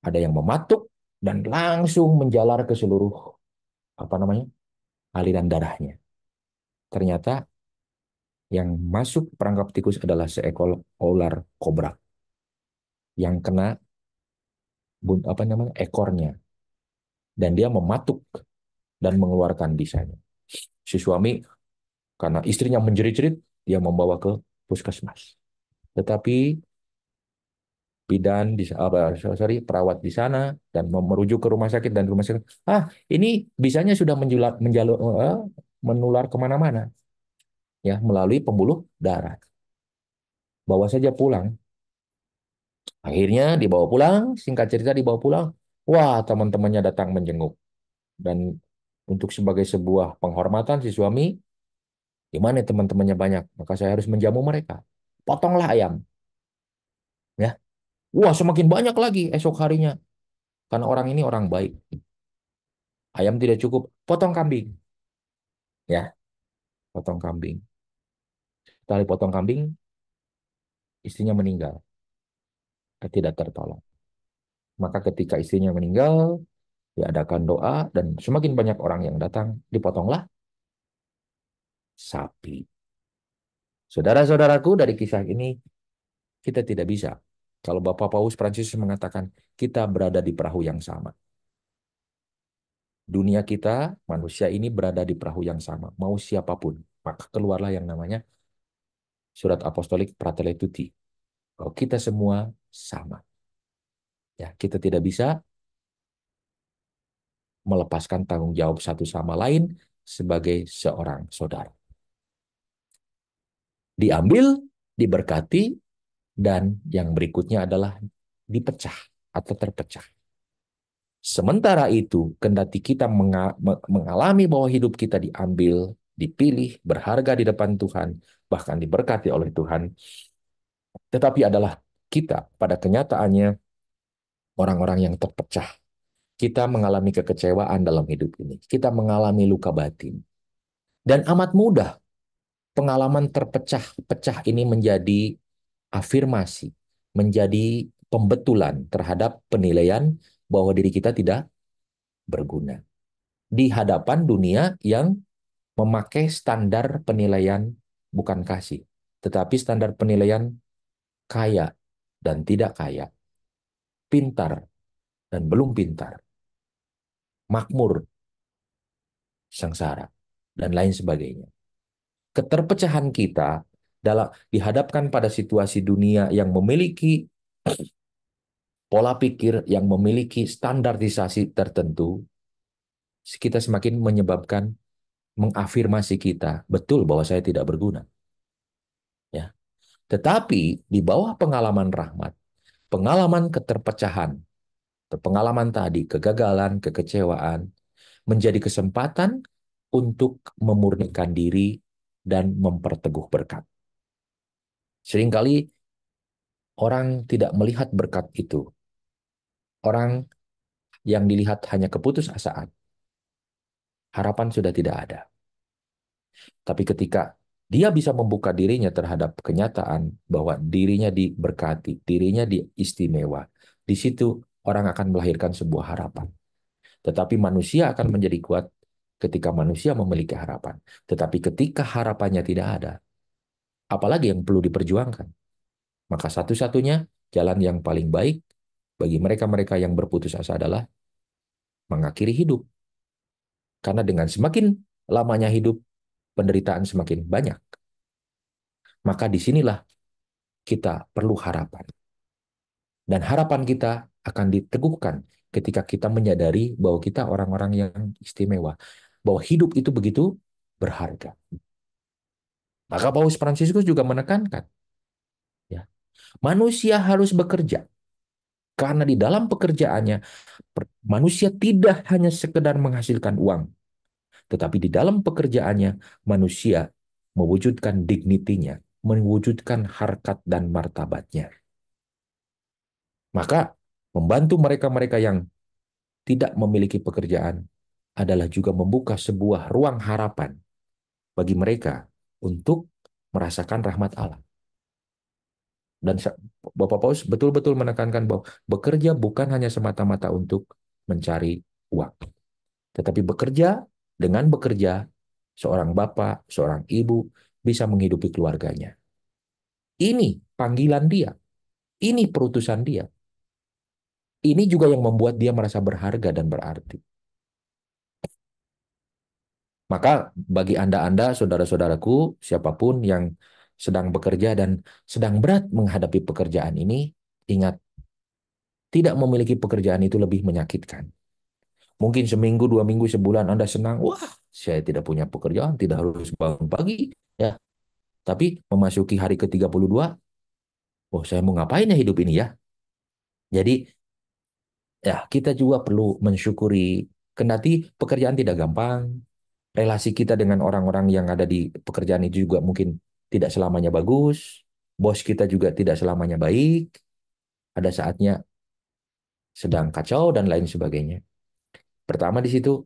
ada yang mematuk dan langsung menjalar ke seluruh apa namanya aliran darahnya. Ternyata yang masuk perangkap tikus adalah seekor ular kobra yang kena apa namanya ekornya dan dia mematuk dan mengeluarkan bisanya. Si suami karena istrinya menjerit-jerit, dia membawa ke puskesmas. Tetapi bidan di perawat di sana dan merujuk ke rumah sakit, dan rumah sakit ini bisanya sudah menjalur menular kemana-mana, ya, melalui pembuluh darah. Bawa saja pulang. Akhirnya dibawa pulang, singkat cerita dibawa pulang. Wah, teman-temannya datang menjenguk. Dan untuk sebagai sebuah penghormatan si suami, di mana teman-temannya banyak, maka saya harus menjamu mereka. Potonglah ayam, ya. Wah, semakin banyak lagi esok harinya. Karena orang ini orang baik. Ayam tidak cukup, potong kambing, ya, potong kambing. Setelah potong kambing, istrinya meninggal, tidak tertolong. Maka ketika istrinya meninggal, diadakan doa dan semakin banyak orang yang datang, dipotonglah sapi. Saudara-saudaraku, dari kisah ini kita tidak bisa. Kalau Bapak Paus Pransisus mengatakan kita berada di perahu yang sama. Dunia kita, manusia ini berada di perahu yang sama. Mau siapapun. Maka keluarlah yang namanya surat apostolik Fratelli Tutti. Kalau kita semua sama. Ya, kita tidak bisa melepaskan tanggung jawab satu sama lain sebagai seorang saudara. Diambil, diberkati, dan yang berikutnya adalah dipecah atau terpecah. Sementara itu, kendati kita mengalami bahwa hidup kita diambil, dipilih, berharga di depan Tuhan, bahkan diberkati oleh Tuhan, tetapi adalah kita pada kenyataannya orang-orang yang terpecah. Kita mengalami kekecewaan dalam hidup ini. Kita mengalami luka batin. Dan amat mudah pengalaman terpecah-pecah ini menjadi afirmasi, menjadi pembetulan terhadap penilaian bahwa diri kita tidak berguna. Di hadapan dunia yang memakai standar penilaian bukan kasih, tetapi standar penilaian kaya dan tidak kaya, pintar dan belum pintar, makmur, sengsara, dan lain sebagainya. Keterpecahan kita dalam dihadapkan pada situasi dunia yang memiliki pola pikir, yang memiliki standarisasi tertentu, kita semakin menyebabkan mengafirmasi kita, betul bahwa saya tidak berguna. Ya. Tetapi di bawah pengalaman rahmat, pengalaman keterpecahan, pengalaman tadi, kegagalan, kekecewaan, menjadi kesempatan untuk memurnikan diri dan memperteguh berkat. Seringkali orang tidak melihat berkat itu. Orang yang dilihat hanya keputusasaan. Harapan sudah tidak ada. Tapi ketika dia bisa membuka dirinya terhadap kenyataan bahwa dirinya diberkati, dirinya diistimewa, di situ orang akan melahirkan sebuah harapan. Tetapi manusia akan menjadi kuat ketika manusia memiliki harapan. Tetapi ketika harapannya tidak ada, apalagi yang perlu diperjuangkan, maka satu-satunya jalan yang paling baik bagi mereka-mereka yang berputus asa adalah mengakhiri hidup. Karena dengan semakin lamanya hidup, penderitaan semakin banyak. Maka disinilah kita perlu harapan. Dan harapan kita akan diteguhkan ketika kita menyadari bahwa kita orang-orang yang istimewa. Bahwa hidup itu begitu berharga. Maka Paus Fransiskus juga menekankan, ya, manusia harus bekerja. Karena di dalam pekerjaannya, manusia tidak hanya sekedar menghasilkan uang, tetapi di dalam pekerjaannya, manusia mewujudkan dignity-nya, mewujudkan harkat dan martabatnya. Maka membantu mereka-mereka yang tidak memiliki pekerjaan adalah juga membuka sebuah ruang harapan bagi mereka untuk merasakan rahmat Allah. Dan Bapak Paus betul-betul menekankan bahwa bekerja bukan hanya semata-mata untuk mencari uang, tetapi bekerja, dengan bekerja, seorang bapak, seorang ibu bisa menghidupi keluarganya. Ini panggilan dia, ini perutusan dia. Ini juga yang membuat dia merasa berharga dan berarti. Maka bagi Anda-Anda, saudara-saudaraku, siapapun yang sedang bekerja dan sedang berat menghadapi pekerjaan ini, ingat, tidak memiliki pekerjaan itu lebih menyakitkan. Mungkin seminggu, 2 minggu, sebulan Anda senang, wah Saya tidak punya pekerjaan, tidak harus bangun pagi, ya. Tapi memasuki hari ke-32, oh saya mau ngapain ya hidup ini ya? Jadi ya kita juga perlu mensyukuri, kendati pekerjaan tidak gampang, relasi kita dengan orang-orang yang ada di pekerjaan itu juga mungkin tidak selamanya bagus, bos kita juga tidak selamanya baik, ada saatnya sedang kacau dan lain sebagainya. Pertama di situ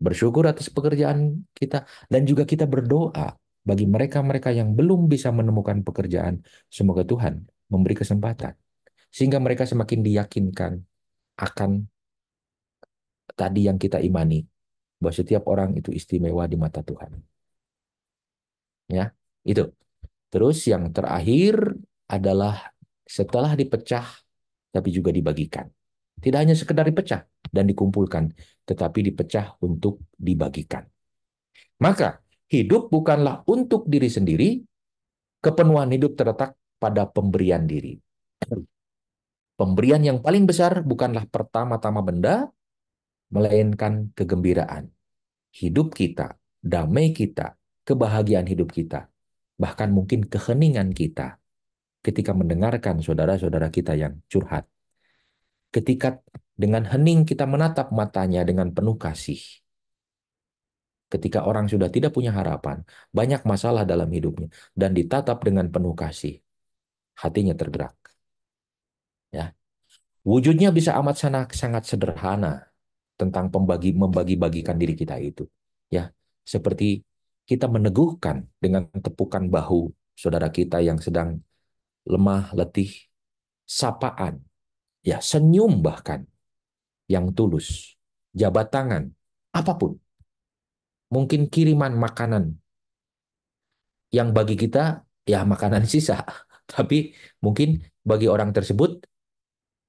bersyukur atas pekerjaan kita dan juga kita berdoa bagi mereka-mereka yang belum bisa menemukan pekerjaan. Semoga Tuhan memberi kesempatan sehingga mereka semakin diyakinkan akan tadi yang kita imani, bahwa setiap orang itu istimewa di mata Tuhan. Ya, itu. Terus yang terakhir adalah setelah dipecah tapi juga dibagikan. Tidak hanya sekedar dipecah dan dikumpulkan, tetapi dipecah untuk dibagikan. Maka hidup bukanlah untuk diri sendiri, kepenuhan hidup terletak pada pemberian diri. Pemberian yang paling besar bukanlah pertama-tama benda, melainkan kegembiraan. Hidup kita, damai kita, kebahagiaan hidup kita, bahkan mungkin keheningan kita ketika mendengarkan saudara-saudara kita yang curhat. Ketika dengan hening kita menatap matanya dengan penuh kasih. Ketika orang sudah tidak punya harapan, banyak masalah dalam hidupnya, dan ditatap dengan penuh kasih, hatinya tergerak. Ya, wujudnya bisa amat sangat sederhana tentang membagi-bagikan diri kita itu. Ya, seperti kita meneguhkan dengan tepukan bahu saudara kita yang sedang lemah, letih, sapaan, ya senyum bahkan yang tulus, jabat tangan, apapun. Mungkin kiriman makanan yang bagi kita ya makanan sisa, tapi mungkin bagi orang tersebut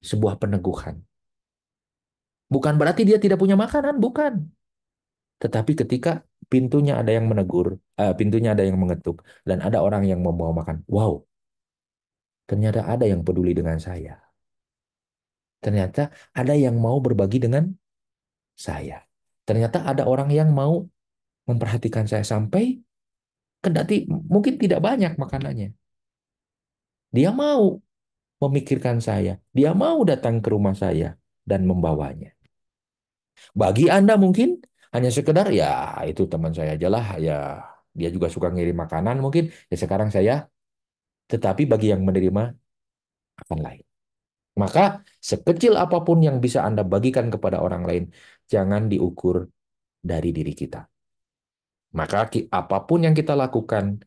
sebuah peneguhan. Bukan berarti dia tidak punya makanan, bukan. Tetapi ketika pintunya ada yang menegur, pintunya ada yang mengetuk, dan ada orang yang membawa makan, wow, ternyata ada yang peduli dengan saya. Ternyata ada yang mau berbagi dengan saya. Ternyata ada orang yang mau memperhatikan saya sampai kendati mungkin tidak banyak makanannya. Dia mau memikirkan saya. Dia mau datang ke rumah saya dan membawanya. Bagi Anda mungkin hanya sekedar ya itu teman saya aja lah ya dia juga suka ngirim makanan mungkin ya sekarang saya tetapi bagi yang menerima akan lain. Maka sekecil apapun yang bisa Anda bagikan kepada orang lain jangan diukur dari diri kita. Maka apapun yang kita lakukan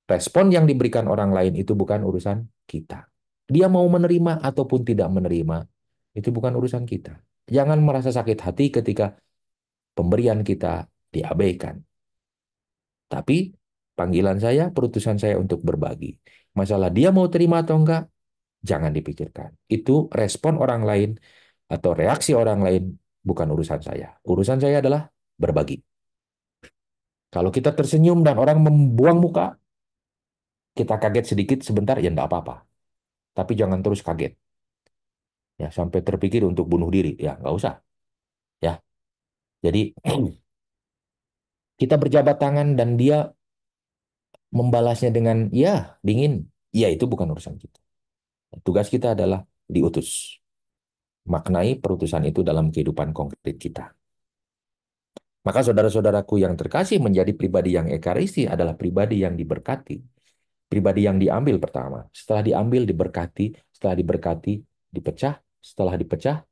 respon yang diberikan orang lain itu bukan urusan kita. Dia mau menerima ataupun tidak menerima itu bukan urusan kita. Jangan merasa sakit hati ketika pemberian kita diabaikan. Tapi panggilan saya, perutusan saya untuk berbagi. Masalah dia mau terima atau enggak, jangan dipikirkan. Itu respon orang lain atau reaksi orang lain, bukan urusan saya. Urusan saya adalah berbagi. Kalau kita tersenyum dan orang membuang muka, kita kaget sedikit sebentar, ya enggak apa-apa. Tapi jangan terus kaget. Ya, sampai terpikir untuk bunuh diri. Ya, enggak usah. Ya, jadi kita berjabat tangan dan dia membalasnya dengan ya dingin, ya itu bukan urusan kita. Tugas kita adalah diutus. Maknai perutusan itu dalam kehidupan konkret kita. Maka saudara-saudaraku yang terkasih menjadi pribadi yang ekaristi adalah pribadi yang diberkati. Pribadi yang diambil pertama. Setelah diambil diberkati, setelah diberkati dipecah, setelah dipecah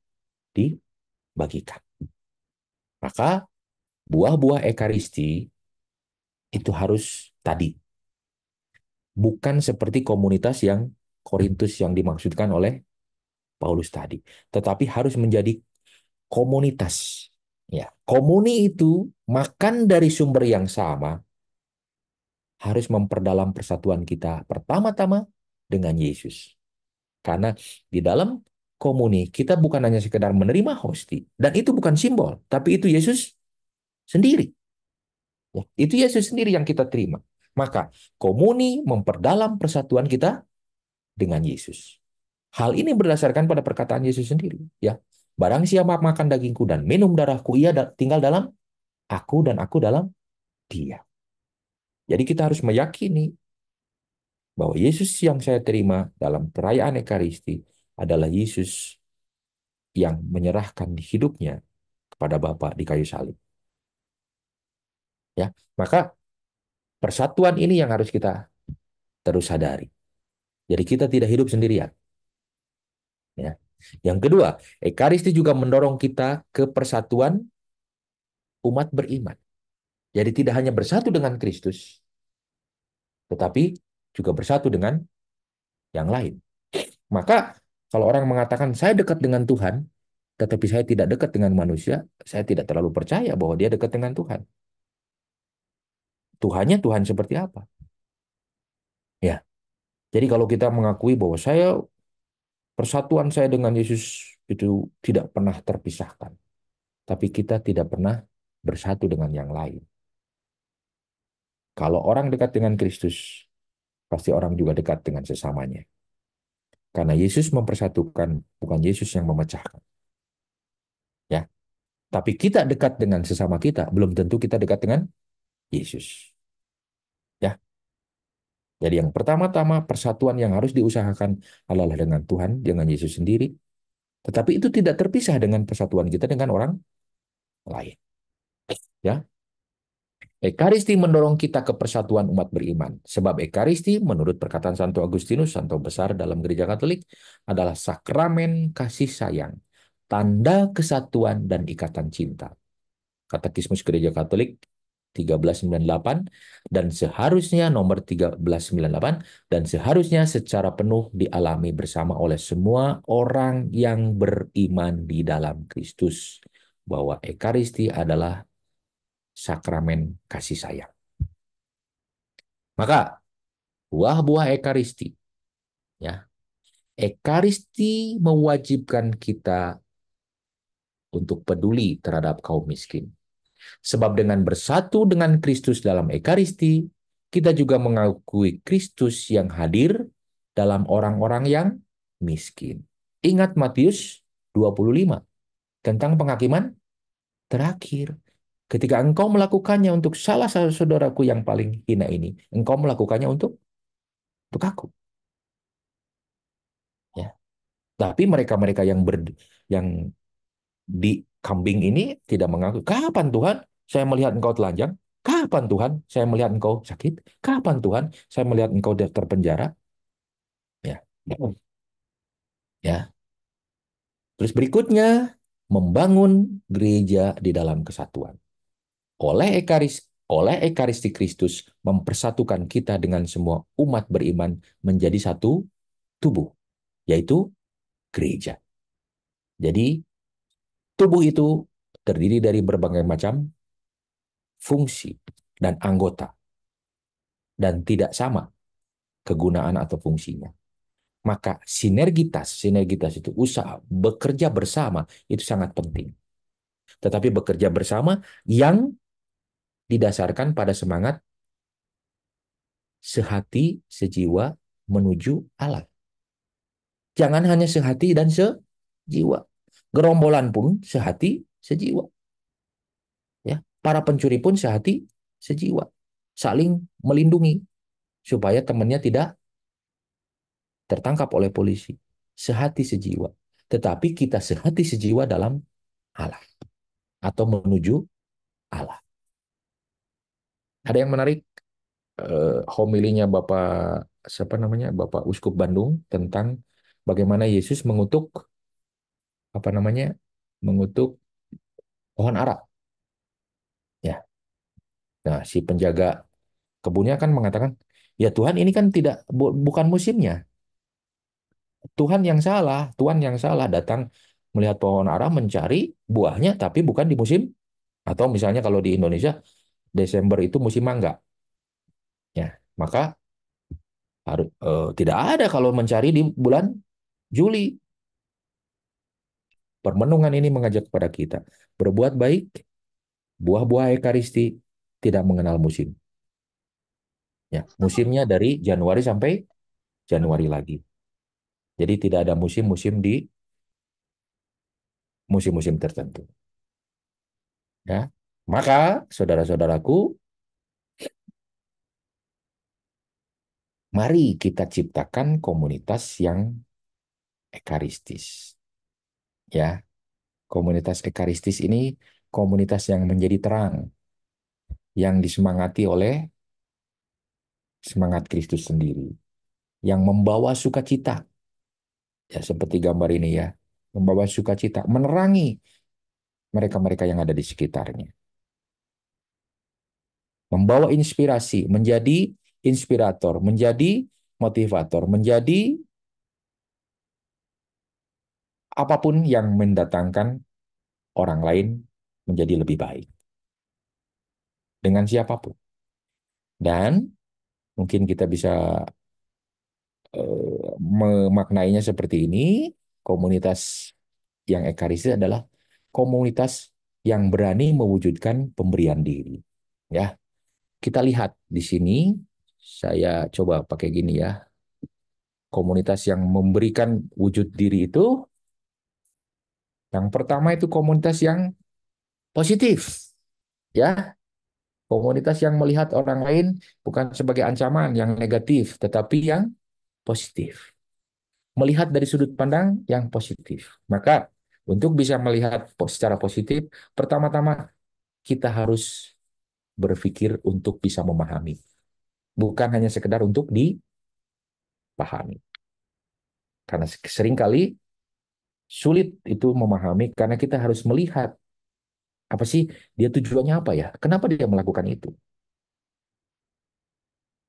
dibagikan. Maka buah-buah ekaristi itu harus tadi. Bukan seperti komunitas yang Korintus yang dimaksudkan oleh Paulus tadi. Tetapi harus menjadi komunitas. Ya, komuni itu makan dari sumber yang sama, harus memperdalam persatuan kita pertama-tama dengan Yesus. Karena di dalam komuni kita bukan hanya sekedar menerima hosti, dan itu bukan simbol, tapi itu Yesus sendiri. Ya, itu Yesus sendiri yang kita terima. Maka komuni memperdalam persatuan kita dengan Yesus. Hal ini berdasarkan pada perkataan Yesus sendiri. Ya, barang siapa makan dagingku dan minum darahku, ia tinggal dalam Aku dan aku dalam dia. Jadi kita harus meyakini bahwa Yesus yang saya terima dalam perayaan Ekaristi adalah Yesus yang menyerahkan hidupnya kepada Bapa di kayu salib. Ya, maka persatuan ini yang harus kita terus sadari. Jadi kita tidak hidup sendirian. Ya. Yang kedua, Ekaristi juga mendorong kita ke persatuan umat beriman. Jadi tidak hanya bersatu dengan Kristus, tetapi juga bersatu dengan yang lain. Maka kalau orang mengatakan saya dekat dengan Tuhan, tetapi saya tidak dekat dengan manusia, saya tidak terlalu percaya bahwa dia dekat dengan Tuhan. Tuhannya Tuhan seperti apa? Ya. Jadi kalau kita mengakui bahwa persatuan saya dengan Yesus itu tidak pernah terpisahkan, tapi kita tidak pernah bersatu dengan yang lain. Kalau orang dekat dengan Kristus, pasti orang juga dekat dengan sesamanya. Karena Yesus mempersatukan, bukan Yesus yang memecahkan. Ya, tapi kita dekat dengan sesama kita, belum tentu kita dekat dengan Yesus. Ya, jadi yang pertama-tama persatuan yang harus diusahakan adalah dengan Tuhan, dengan Yesus sendiri. Tetapi itu tidak terpisah dengan persatuan kita dengan orang lain. Ya, Ekaristi mendorong kita ke persatuan umat beriman. Sebab Ekaristi, menurut perkataan Santo Agustinus, Santo Besar dalam Gereja Katolik, adalah sakramen kasih sayang, tanda kesatuan dan ikatan cinta. Katekismus Gereja Katolik 1398 dan seharusnya nomor 1398 dan seharusnya secara penuh dialami bersama oleh semua orang yang beriman di dalam Kristus bahwa Ekaristi adalah sakramen kasih sayang. Maka buah-buah Ekaristi, ya, Ekaristi mewajibkan kita untuk peduli terhadap kaum miskin. Sebab dengan bersatu dengan Kristus dalam Ekaristi, kita juga mengakui Kristus yang hadir dalam orang-orang yang miskin. Ingat Matius 25 tentang penghakiman terakhir. Ketika engkau melakukannya untuk salah satu saudaraku yang paling hina ini, engkau melakukannya untuk aku. Ya. Tapi mereka-mereka yang di kambing ini tidak mengaku. Kapan Tuhan saya melihat engkau telanjang? Kapan Tuhan saya melihat engkau sakit? Kapan Tuhan saya melihat engkau terpenjara? Ya. Ya. Terus berikutnya membangun gereja di dalam kesatuan. Oleh Ekaristi Kristus mempersatukan kita dengan semua umat beriman menjadi satu tubuh, yaitu gereja. Jadi tubuh itu terdiri dari berbagai macam fungsi dan anggota dan tidak sama kegunaan atau fungsinya. Maka sinergitas itu usaha bekerja bersama itu sangat penting. Tetapi bekerja bersama yang didasarkan pada semangat sehati, sejiwa menuju Allah. Jangan hanya sehati dan sejiwa. Gerombolan pun sehati, sejiwa. Ya, para pencuri pun sehati, sejiwa. Saling melindungi supaya temannya tidak tertangkap oleh polisi. Sehati sejiwa. Tetapi kita sehati sejiwa dalam Allah. Atau menuju Allah. Ada yang menarik homilinya Bapak Uskup Bandung tentang bagaimana Yesus apa namanya mengutuk pohon ara. Ya. Nah, si penjaga kebunnya kan mengatakan, ya Tuhan ini kan bukan musimnya. Tuhan yang salah datang melihat pohon ara mencari buahnya tapi bukan di musim atau misalnya kalau di Indonesia Desember itu musim mangga. Ya, maka tidak ada kalau mencari di bulan Juli. Permenungan ini mengajak kepada kita berbuat baik, buah-buah Ekaristi tidak mengenal musim. Ya, musimnya dari Januari sampai Januari lagi. Jadi tidak ada musim-musim di musim-musim tertentu. Ya. Maka, saudara-saudaraku, mari kita ciptakan komunitas yang ekaristis. Ya, komunitas ekaristis ini komunitas yang menjadi terang, yang disemangati oleh semangat Kristus sendiri, yang membawa sukacita, ya seperti gambar ini ya, membawa sukacita, menerangi mereka-mereka yang ada di sekitarnya, membawa inspirasi, menjadi inspirator, menjadi motivator, menjadi apapun yang mendatangkan orang lain menjadi lebih baik dengan siapapun. Dan mungkin kita bisa memaknainya seperti ini, komunitas yang ekaristis adalah komunitas yang berani mewujudkan pemberian diri. Ya, kita lihat di sini, saya coba pakai gini ya. Komunitas yang memberikan wujud diri itu, yang pertama itu komunitas yang positif. Ya, komunitas yang melihat orang lain bukan sebagai ancaman yang negatif, tetapi yang positif. Melihat dari sudut pandang yang positif. Maka untuk bisa melihat secara positif, pertama-tama kita harus berpikir untuk bisa memahami. Bukan hanya sekedar untuk dipahami. Karena seringkali sulit itu memahami karena kita harus melihat apa sih dia tujuannya apa ya? Kenapa dia melakukan itu?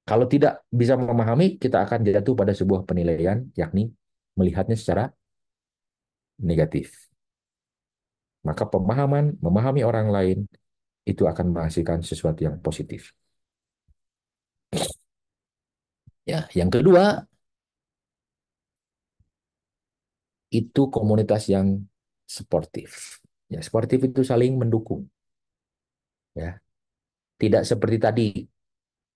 Kalau tidak bisa memahami, kita akan jatuh pada sebuah penilaian, yakni melihatnya secara negatif. Maka pemahaman, memahami orang lain, itu akan menghasilkan sesuatu yang positif. Ya, yang kedua, itu komunitas yang sportif. Ya, sportif itu saling mendukung. Ya, tidak seperti tadi.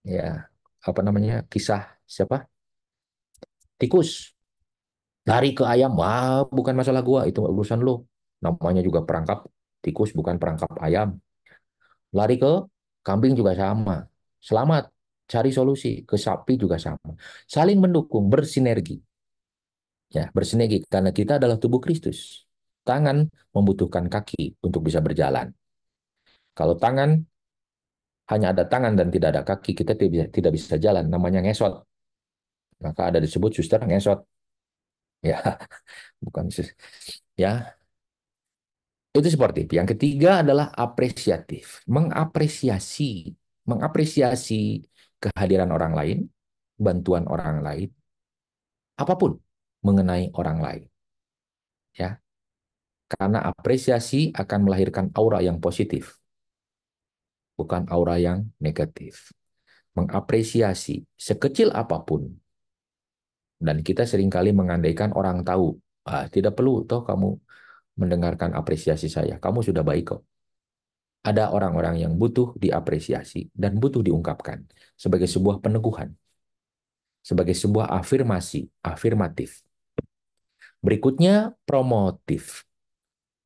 Ya, apa namanya kisah siapa? Tikus lari ke ayam. Wah, bukan masalah gua, itu urusan lo. Namanya juga perangkap tikus, bukan perangkap ayam. Lari ke kambing juga sama. Selamat, cari solusi. Ke sapi juga sama. Saling mendukung, bersinergi. Ya, bersinergi karena kita adalah tubuh Kristus. Tangan membutuhkan kaki untuk bisa berjalan. Kalau tangan hanya ada tangan dan tidak ada kaki, kita tidak bisa jalan. Namanya ngesot. Maka ada disebut suster ngesot. Ya, bukan ya. Itu sportif. Yang ketiga adalah apresiatif. Mengapresiasi kehadiran orang lain, bantuan orang lain, apapun mengenai orang lain. Ya, karena apresiasi akan melahirkan aura yang positif, bukan aura yang negatif. Mengapresiasi sekecil apapun, dan kita seringkali mengandaikan orang tahu. Tidak perlu toh kamu mendengarkan apresiasi saya, kamu sudah baik kok. Ada orang-orang yang butuh diapresiasi dan butuh diungkapkan sebagai sebuah peneguhan, sebagai sebuah afirmasi, afirmatif. Berikutnya, promotif.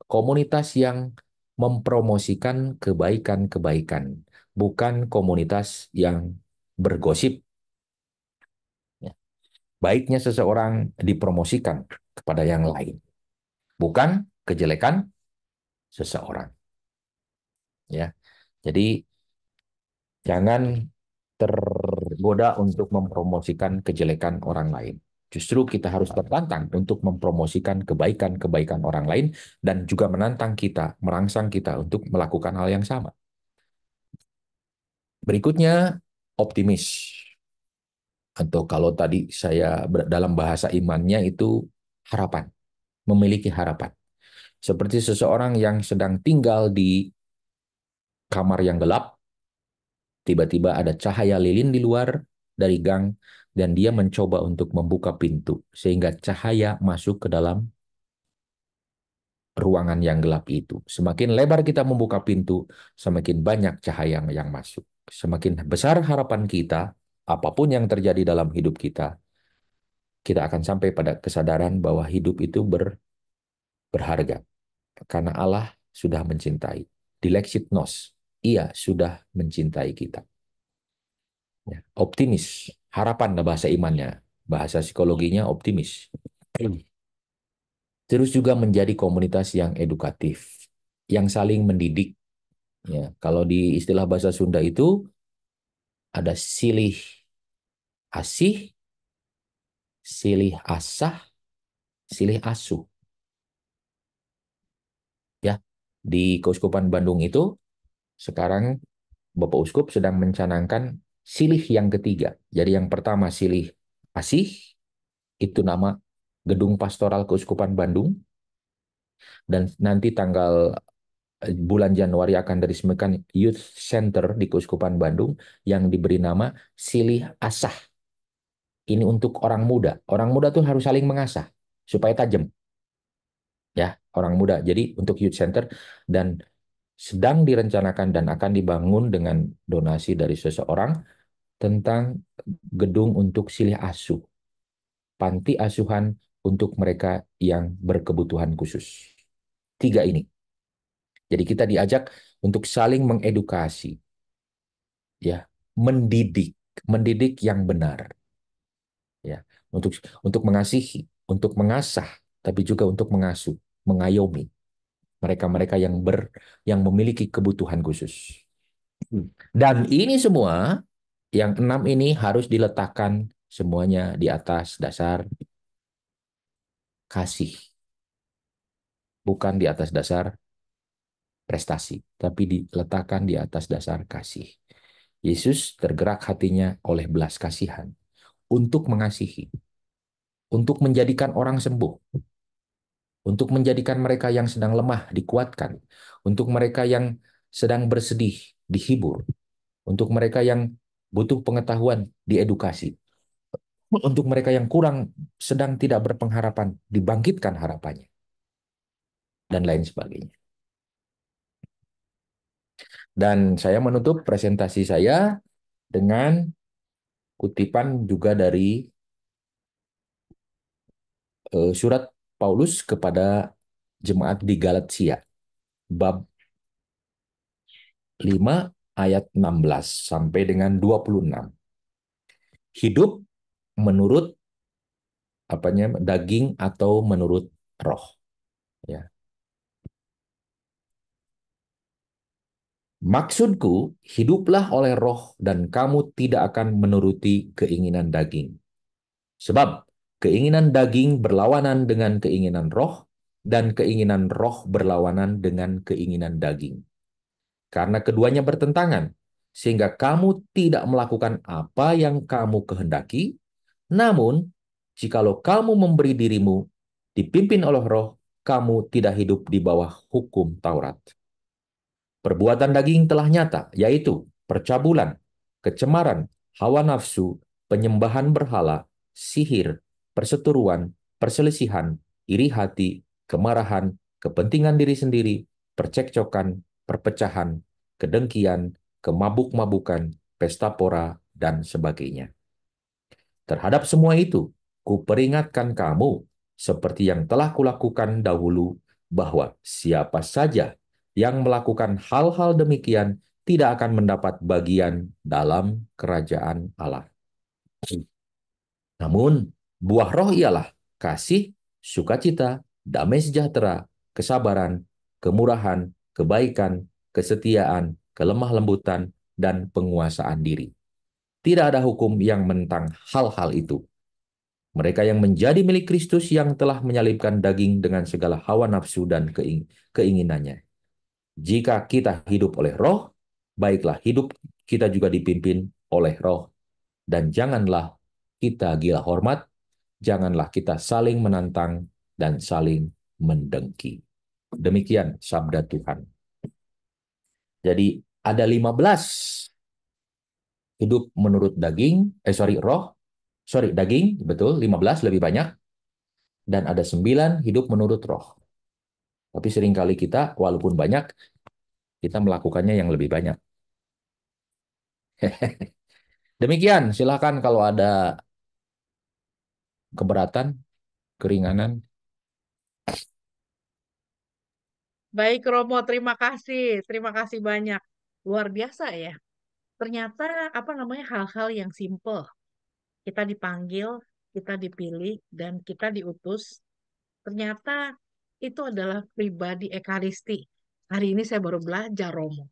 Komunitas yang mempromosikan kebaikan-kebaikan, bukan komunitas yang bergosip. Ya. Baiknya seseorang dipromosikan kepada yang lain, bukan kejelekan seseorang. Ya, jadi jangan tergoda untuk mempromosikan kejelekan orang lain. Justru kita harus tertantang untuk mempromosikan kebaikan-kebaikan orang lain dan juga menantang kita, merangsang kita untuk melakukan hal yang sama. Berikutnya, optimis. Atau kalau tadi saya dalam bahasa imannya itu harapan, memiliki harapan. Seperti seseorang yang sedang tinggal di kamar yang gelap, tiba-tiba ada cahaya lilin di luar dari gang, dan dia mencoba untuk membuka pintu, sehingga cahaya masuk ke dalam ruangan yang gelap itu. Semakin lebar kita membuka pintu, semakin banyak cahaya yang masuk. Semakin besar harapan kita, apapun yang terjadi dalam hidup kita, kita akan sampai pada kesadaran bahwa hidup itu berharga. Karena Allah sudah mencintai. Dilexit nos. Ia sudah mencintai kita. Ya, optimis, harapan bahasa imannya, bahasa psikologinya optimis. Terus juga menjadi komunitas yang edukatif, yang saling mendidik. Ya, kalau di istilah bahasa Sunda itu ada silih asih, silih asah, silih asuh. Ya, di Keuskupan Bandung itu sekarang Bapak Uskup sedang mencanangkan silih yang ketiga. Jadi yang pertama silih asih, itu nama Gedung Pastoral Keuskupan Bandung, dan nanti tanggal bulan Januari akan diresmikan Youth Center di Keuskupan Bandung yang diberi nama Silih Asah. Ini untuk orang muda. Orang muda tuh harus saling mengasah supaya tajam. Ya, orang muda. Jadi untuk Youth Center, dan sedang direncanakan dan akan dibangun dengan donasi dari seseorang tentang gedung untuk silih asuh, panti asuhan untuk mereka yang berkebutuhan khusus. Tiga ini. Jadi kita diajak untuk saling mengedukasi, ya, mendidik, mendidik yang benar, ya, untuk mengasihi, untuk mengasah, tapi juga untuk mengasuh, mengayomi mereka-mereka yang memiliki kebutuhan khusus. Dan ini semua, yang enam ini harus diletakkan semuanya di atas dasar kasih, bukan di atas dasar prestasi, tapi diletakkan di atas dasar kasih. Yesus tergerak hatinya oleh belas kasihan untuk mengasihi, untuk menjadikan orang sembuh, untuk menjadikan mereka yang sedang lemah dikuatkan, untuk mereka yang sedang bersedih dihibur, untuk mereka yang butuh pengetahuan diedukasi, untuk mereka yang kurang sedang tidak berpengharapan dibangkitkan harapannya, dan lain sebagainya. Dan saya menutup presentasi saya dengan kutipan juga dari surat Paulus kepada jemaat di Galatia, bab 5 ayat 16 sampai dengan 26. Hidup menurut daging atau menurut roh, ya. Maksudku, hiduplah oleh roh dan kamu tidak akan menuruti keinginan daging. Sebab keinginan daging berlawanan dengan keinginan roh, dan keinginan roh berlawanan dengan keinginan daging. Karena keduanya bertentangan, sehingga kamu tidak melakukan apa yang kamu kehendaki. Namun, jikalau kamu memberi dirimu dipimpin oleh roh, kamu tidak hidup di bawah hukum Taurat. Perbuatan daging telah nyata, yaitu percabulan, kecemaran, hawa nafsu, penyembahan berhala, sihir, perseteruan, perselisihan, iri hati, kemarahan, kepentingan diri sendiri, percekcokan, perpecahan, kedengkian, kemabuk-mabukan, pesta pora, dan sebagainya. Terhadap semua itu, kuperingatkan kamu, seperti yang telah kulakukan dahulu, bahwa siapa saja yang melakukan hal-hal demikian tidak akan mendapat bagian dalam kerajaan Allah. Namun, buah roh ialah kasih, sukacita, damai sejahtera, kesabaran, kemurahan, kebaikan, kesetiaan, kelemah lembutan, dan penguasaan diri. Tidak ada hukum yang menentang hal-hal itu. Mereka yang menjadi milik Kristus yang telah menyalibkan daging dengan segala hawa nafsu dan keinginannya. Jika kita hidup oleh roh, baiklah hidup kita juga dipimpin oleh roh. Dan janganlah kita gila hormat, janganlah kita saling menantang dan saling mendengki. Demikian sabda Tuhan. Jadi ada 15 hidup menurut daging, betul, 15 lebih banyak, dan ada 9 hidup menurut roh. Tapi seringkali kita, walaupun banyak, kita melakukannya yang lebih banyak. Demikian, silakan kalau ada keberatan, keringanan. Baik Romo, terima kasih. Terima kasih banyak. luar biasa ya. Ternyata apa namanya hal-hal yang simple. Kita dipanggil, kita dipilih, dan kita diutus. Ternyata itu adalah pribadi Ekaristi. Hari ini saya baru belajar, Romo.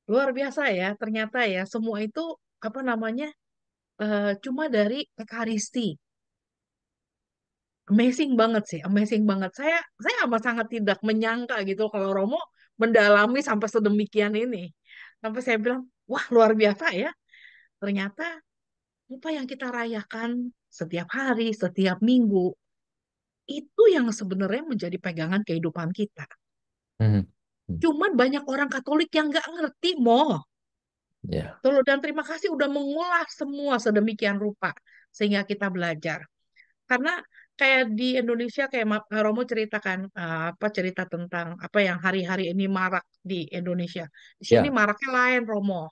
Luar biasa ya, ternyata ya semua itu apa namanya cuma dari Ekaristi. Amazing banget sih, amazing banget. Saya amat sangat tidak menyangka gitu kalau Romo mendalami sampai sedemikian ini. Sampai saya bilang, wah luar biasa ya. Ternyata apa yang kita rayakan setiap hari, setiap minggu, itu yang sebenarnya menjadi pegangan kehidupan kita. Mhm. Hmm. Cuman banyak orang Katolik yang nggak ngerti, Mo. Ya, Tuh, dan terima kasih udah mengulas semua sedemikian rupa sehingga kita belajar. Karena kayak di Indonesia kayak Romo ceritakan apa cerita tentang apa yang hari-hari ini marak di Indonesia. Di sini ya. maraknya lain, Romo.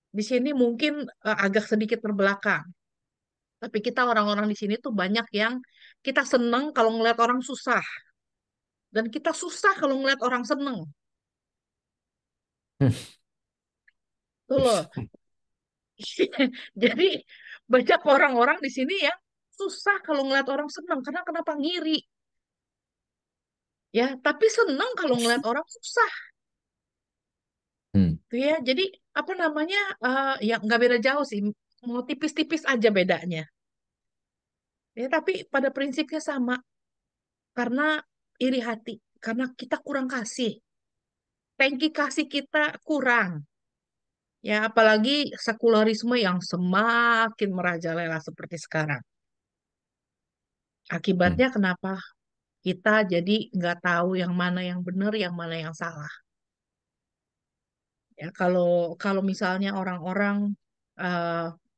Di sini mungkin agak sedikit terbelakang. Tapi kita orang-orang di sini tuh banyak yang kita seneng kalau ngeliat orang susah. Dan kita susah kalau ngeliat orang seneng. Hmm. Tuh loh. Jadi banyak orang-orang di sini yang susah kalau ngeliat orang seneng. Karena kenapa ngiri? Ya, tapi seneng kalau ngeliat orang susah. Hmm. Tuh ya, jadi apa namanya? Ya nggak beda jauh sih. Mau tipis-tipis aja bedanya. Ya, tapi pada prinsipnya sama. Karena iri hati. Karena kita kurang kasih. Tangki kasih kita kurang. Ya, apalagi sekularisme yang semakin merajalela seperti sekarang. Hmm. Akibatnya kenapa kita jadi nggak tahu yang mana yang benar, yang mana yang salah. Ya, kalau kalau misalnya orang-orang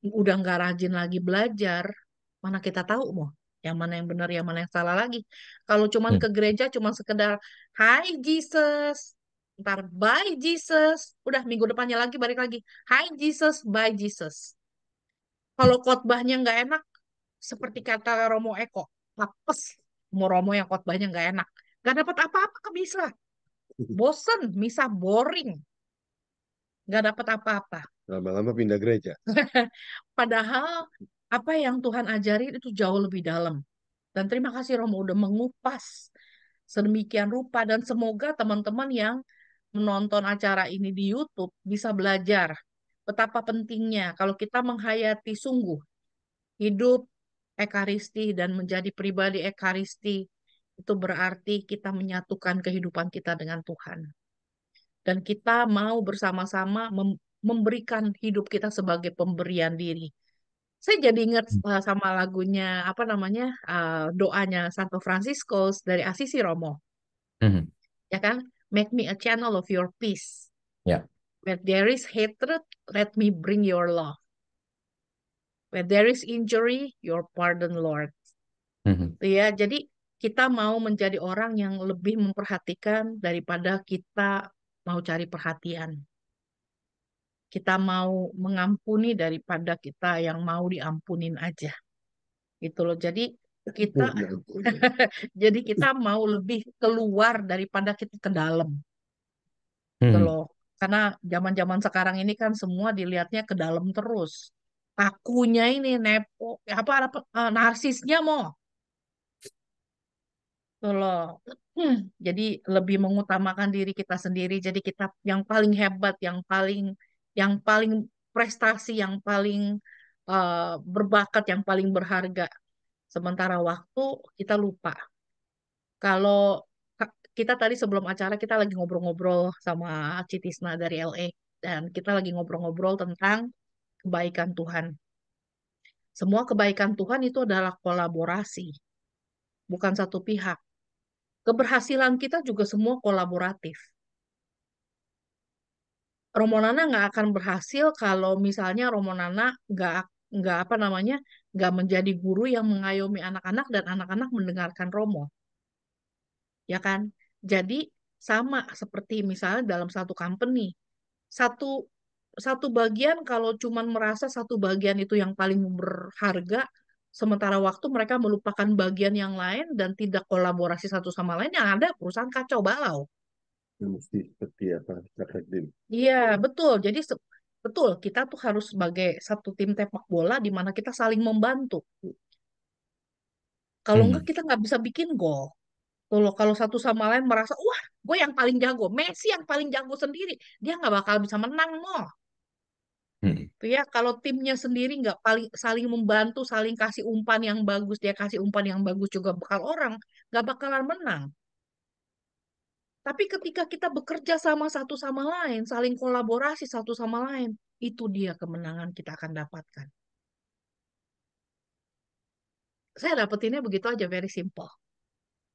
udah nggak rajin lagi belajar, mana kita tahu mau yang mana yang benar, yang mana yang salah lagi. Kalau cuman Hmm. ke gereja cuman sekedar Hi Jesus, ntar bye Jesus, udah minggu depannya lagi balik lagi Hi Jesus, bye Jesus. Hmm. Kalau khotbahnya nggak enak, seperti kata Romo Eko, apes. Mau Romo yang khotbahnya nggak enak, nggak dapat apa-apa ke misa, bosen, misa boring, nggak dapat apa-apa. Lama-lama pindah gereja. Padahal apa yang Tuhan ajarin itu jauh lebih dalam. Dan terima kasih Romo udah mengupas sedemikian rupa dan semoga teman-teman yang menonton acara ini di YouTube bisa belajar betapa pentingnya kalau kita menghayati sungguh hidup Ekaristi dan menjadi pribadi Ekaristi itu berarti kita menyatukan kehidupan kita dengan Tuhan. Dan kita mau bersama-sama memberikan hidup kita sebagai pemberian diri. Saya jadi ingat sama lagunya apa namanya doanya Santo Franciscus dari Assisi Romo, Hmm. ya kan? Make me a channel of your peace. Ya. Where there is hatred, let me bring your love. Where there is injury, your pardon, Lord. Hmm. Tuh ya, jadi kita mau menjadi orang yang lebih memperhatikan daripada kita mau cari perhatian. Kita mau mengampuni daripada kita yang mau diampunin aja. Gitu loh. Jadi kita Ya ampun. jadi kita mau lebih keluar daripada kita ke dalam. Gitu Hmm. loh. Karena zaman-zaman sekarang ini kan semua dilihatnya ke dalam terus. Akunya ini nepo, apa narsisnya mau. Gitu loh. Hmm, jadi lebih mengutamakan diri kita sendiri. Jadi kita yang paling hebat, yang paling prestasi, yang paling berbakat, yang paling berharga. Sementara waktu kita lupa. Kalau kita tadi sebelum acara kita lagi ngobrol-ngobrol sama Citisna dari LA dan kita lagi ngobrol-ngobrol tentang kebaikan Tuhan. Semua kebaikan Tuhan itu adalah kolaborasi, bukan satu pihak. Keberhasilan kita juga semua kolaboratif. Romonana nggak akan berhasil kalau misalnya Romonana nggak apa namanya nggak menjadi guru yang mengayomi anak-anak dan anak-anak mendengarkan Romo, ya kan? Jadi sama seperti misalnya dalam satu company, satu satu bagian kalau cuman merasa satu bagian itu yang paling berharga, sementara waktu mereka melupakan bagian yang lain dan tidak kolaborasi satu sama lain, yang ada perusahaan kacau balau. mesti seperti apa kata Dim. Iya, betul. Jadi betul, kita tuh harus sebagai satu tim sepak bola di mana kita saling membantu. Kalau enggak Hmm. kita nggak bisa bikin gol. Kalau satu sama lain merasa, wah, gue yang paling jago, Messi yang paling jago sendiri, dia nggak bakal bisa menang, no. Hmm. Tuh ya, kalau timnya sendiri nggak paling saling membantu, saling kasih umpan yang bagus, dia kasih umpan yang bagus juga bakal orang, nggak bakalan menang. Tapi ketika kita bekerja sama satu sama lain, saling kolaborasi satu sama lain, itu dia kemenangan kita akan dapatkan. Saya dapetinnya begitu aja, very simple.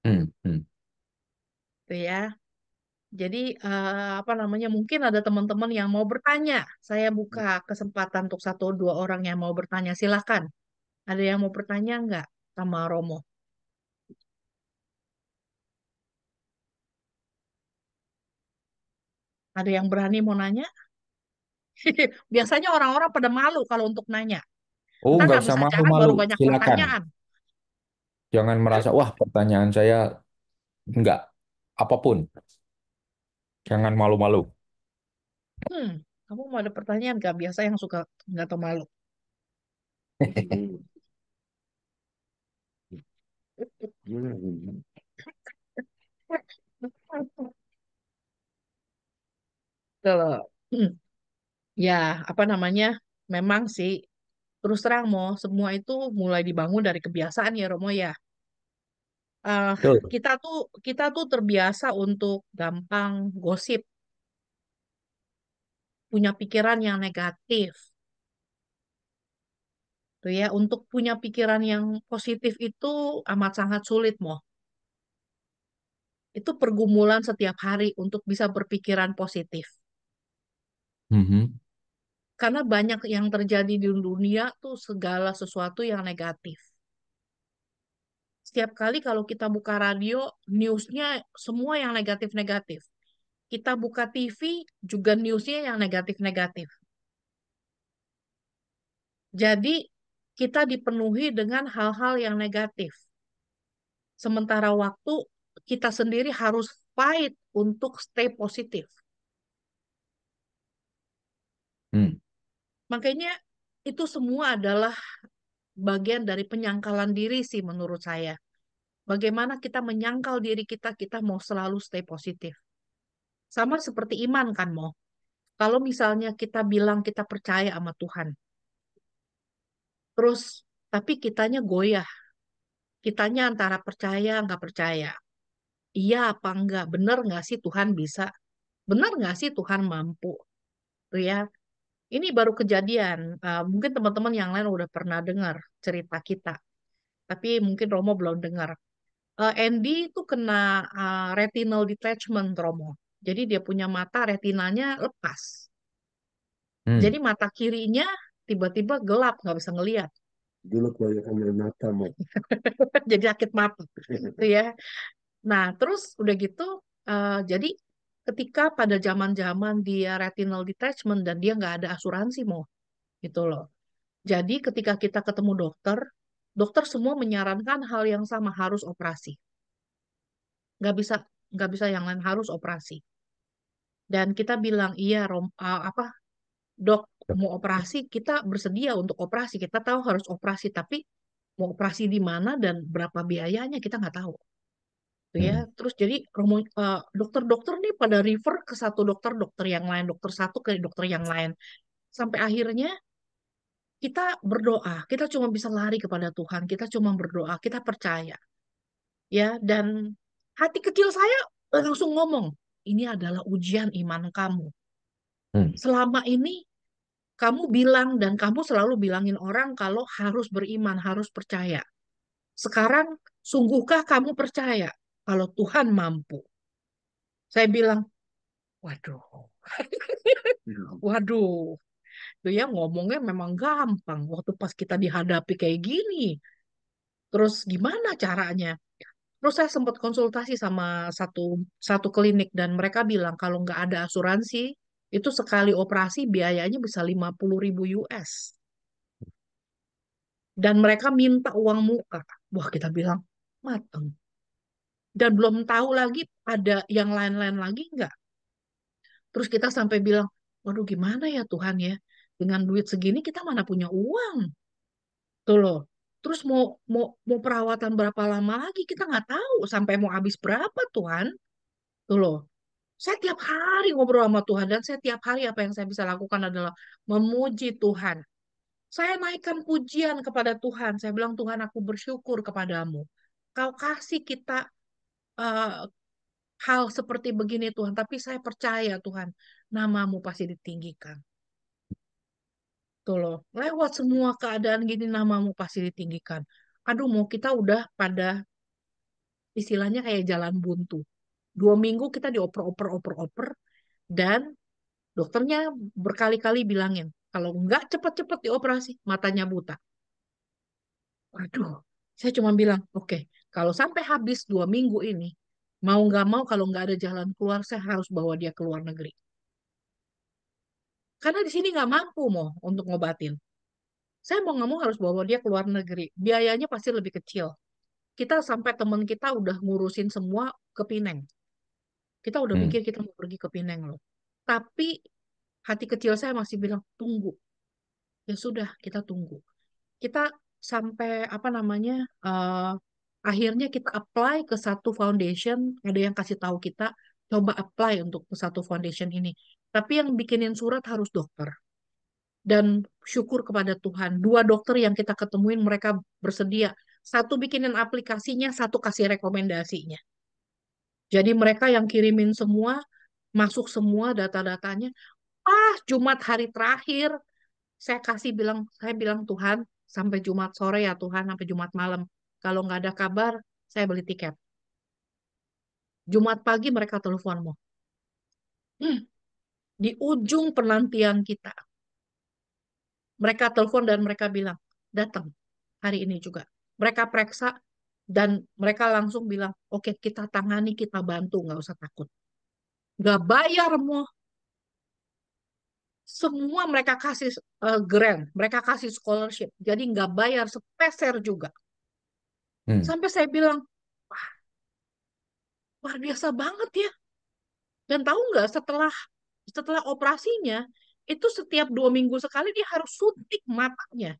Hmm. Hmm. Tuh ya. Jadi apa namanya? Mungkin ada teman-teman yang mau bertanya. Saya buka kesempatan untuk satu dua orang yang mau bertanya. Silakan. Ada yang mau bertanya nggak sama Romo? Ada yang berani mau nanya? Biasanya orang-orang pada malu kalau untuk nanya. Oh, Ntar nggak habis usah acara malu-malu. baru banyak Silakan. pertanyaan. Jangan merasa, wah pertanyaan saya enggak. Apapun. Jangan malu-malu. Hmm, kamu mau ada pertanyaan nggak? Biasa yang suka nggak tahu malu. Hmm. Hmm. Kalau ya apa namanya? Memang sih terus terang mau semua itu mulai dibangun dari kebiasaan ya Romo ya. eh Betul. kita tuh terbiasa untuk gampang gosip, punya pikiran yang negatif. Tuh ya, untuk punya pikiran yang positif itu amat sangat sulit, Mo. Itu pergumulan setiap hari untuk bisa berpikiran positif. Mhm. Karena banyak yang terjadi di dunia tuh segala sesuatu yang negatif. Setiap kali kalau kita buka radio, newsnya semua yang negatif-negatif. Kita buka TV, juga newsnya yang negatif-negatif. Jadi kita dipenuhi dengan hal-hal yang negatif. Sementara waktu kita sendiri harus fight untuk stay positif. Hmm. Makanya itu semua adalah bagian dari penyangkalan diri sih menurut saya. Bagaimana kita menyangkal diri kita, kita mau selalu stay positif. Sama seperti iman kan, Mo. Kalau misalnya kita bilang kita percaya sama Tuhan, terus tapi kitanya goyah, kitanya antara percaya nggak percaya. Iya apa enggak? Bener nggak sih Tuhan bisa? Bener nggak sih Tuhan mampu? Tuh ya. Ini baru kejadian. Mungkin teman-teman yang lain udah pernah dengar cerita kita. Tapi mungkin Romo belum dengar. Andy itu kena retinal detachment, Romo. Jadi dia punya mata retinanya lepas. Hmm. Jadi mata kirinya tiba-tiba gelap, nggak bisa ngelihat. Dulu kebanyakan main mata mau. Jadi sakit mata. Gitu ya. Nah, terus udah gitu, jadi ketika pada zaman-zaman dia retinal detachment dan dia nggak ada asuransi, mau gitu loh. Jadi ketika kita ketemu dokter, dokter semua menyarankan hal yang sama, harus operasi. Nggak bisa nggak bisa yang lain, harus operasi. Dan kita bilang iya apa dok, mau operasi, kita bersedia untuk operasi, kita tahu harus operasi, tapi mau operasi di mana dan berapa biayanya kita nggak tahu. Tuh ya, Hmm. terus jadi dokter-dokter nih pada refer ke satu dokter, dokter yang lain, dokter satu ke dokter yang lain, sampai akhirnya kita berdoa, kita cuma bisa lari kepada Tuhan, kita cuma berdoa, kita percaya, ya. Dan hati kecil saya langsung ngomong, ini adalah ujian iman kamu. Hmm. Selama ini kamu bilang dan kamu selalu bilangin orang kalau harus beriman, harus percaya. Sekarang, sungguhkah kamu percaya kalau Tuhan mampu? Saya bilang, waduh, waduh, itu ya ngomongnya memang gampang. Waktu pas kita dihadapi kayak gini, terus gimana caranya? Terus saya sempat konsultasi sama satu satu klinik dan mereka bilang kalau nggak ada asuransi, itu sekali operasi biayanya bisa 50.000 US. Dan mereka minta uang muka. Wah, kita bilang mateng. Dan belum tahu lagi ada yang lain-lain lagi nggak. Terus kita sampai bilang, waduh gimana ya Tuhan ya, dengan duit segini kita mana punya uang, tuh loh. Terus mau mau mau perawatan berapa lama lagi kita nggak tahu sampai mau habis berapa Tuhan, tuh loh. Saya tiap hari ngobrol sama Tuhan dan saya tiap hari apa yang saya bisa lakukan adalah memuji Tuhan. Saya naikkan pujian kepada Tuhan. Saya bilang Tuhan aku bersyukur kepadamu. Kau kasih kita eh, hal seperti begini Tuhan, tapi saya percaya Tuhan, namamu pasti ditinggikan. Tuh loh, lewat semua keadaan gini namamu pasti ditinggikan. Aduh, mau kita udah pada istilahnya kayak jalan buntu. 2 minggu kita dioper-oper, dan dokternya berkali-kali bilangin, kalau nggak cepat-cepat dioperasi, matanya buta. Waduh, saya cuma bilang, oke, kalau sampai habis 2 minggu ini, mau nggak mau kalau nggak ada jalan keluar, saya harus bawa dia ke luar negeri. Karena di sini nggak mampu mau untuk ngobatin. Saya mau nggak mau harus bawa dia ke luar negeri. Biayanya pasti lebih kecil. Kita sampai teman kita udah ngurusin semua ke Pineng. Kita udah Hmm. mikir kita mau pergi ke Pineng loh. Tapi hati kecil saya masih bilang, tunggu. Ya sudah, kita tunggu. Kita sampai apa namanya, eh, akhirnya kita apply ke satu foundation. Ada yang kasih tahu kita, coba apply untuk ke satu foundation ini. Tapi yang bikinin surat harus dokter. Dan syukur kepada Tuhan, 2 dokter yang kita ketemuin mereka bersedia. Satu bikinin aplikasinya, satu kasih rekomendasinya. Jadi mereka yang kirimin semua, masuk semua data-datanya. Jumat hari terakhir, saya bilang Tuhan, sampai Jumat sore ya Tuhan, sampai Jumat malam. Kalau nggak ada kabar, saya beli tiket. Jumat pagi mereka teleponmu. Di ujung penantian kita, mereka telepon dan mereka bilang, datang hari ini juga. Mereka periksa dan mereka langsung bilang, oke kita tangani, kita bantu, nggak usah takut. Nggak bayar mau. Semua mereka kasih grant, mereka kasih scholarship. Jadi nggak bayar sepeser juga. Hmm. Sampai saya bilang, wah luar biasa banget ya. Dan tahu nggak setelah setelah operasinya, itu setiap 2 minggu sekali dia harus suntik matanya.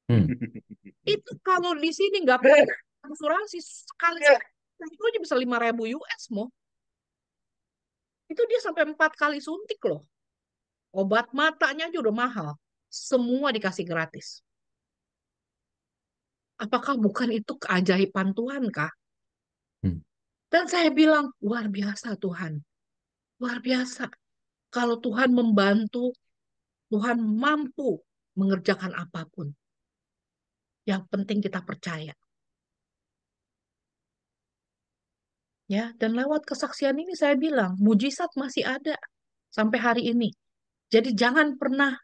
Hmm. Itu kalau di sini nggak pakai asuransi sekali itu aja bisa 5.000 US mau. Itu dia sampai 4 kali suntik loh. Obat matanya aja udah mahal. Semua dikasih gratis. Apakah bukan itu keajaiban Tuhan kah? Hmm. Dan saya bilang, luar biasa Tuhan. Luar biasa. Kalau Tuhan membantu, Tuhan mampu mengerjakan apapun. Yang penting kita percaya. Ya, dan lewat kesaksian ini saya bilang, mujizat masih ada sampai hari ini. Jadi jangan pernah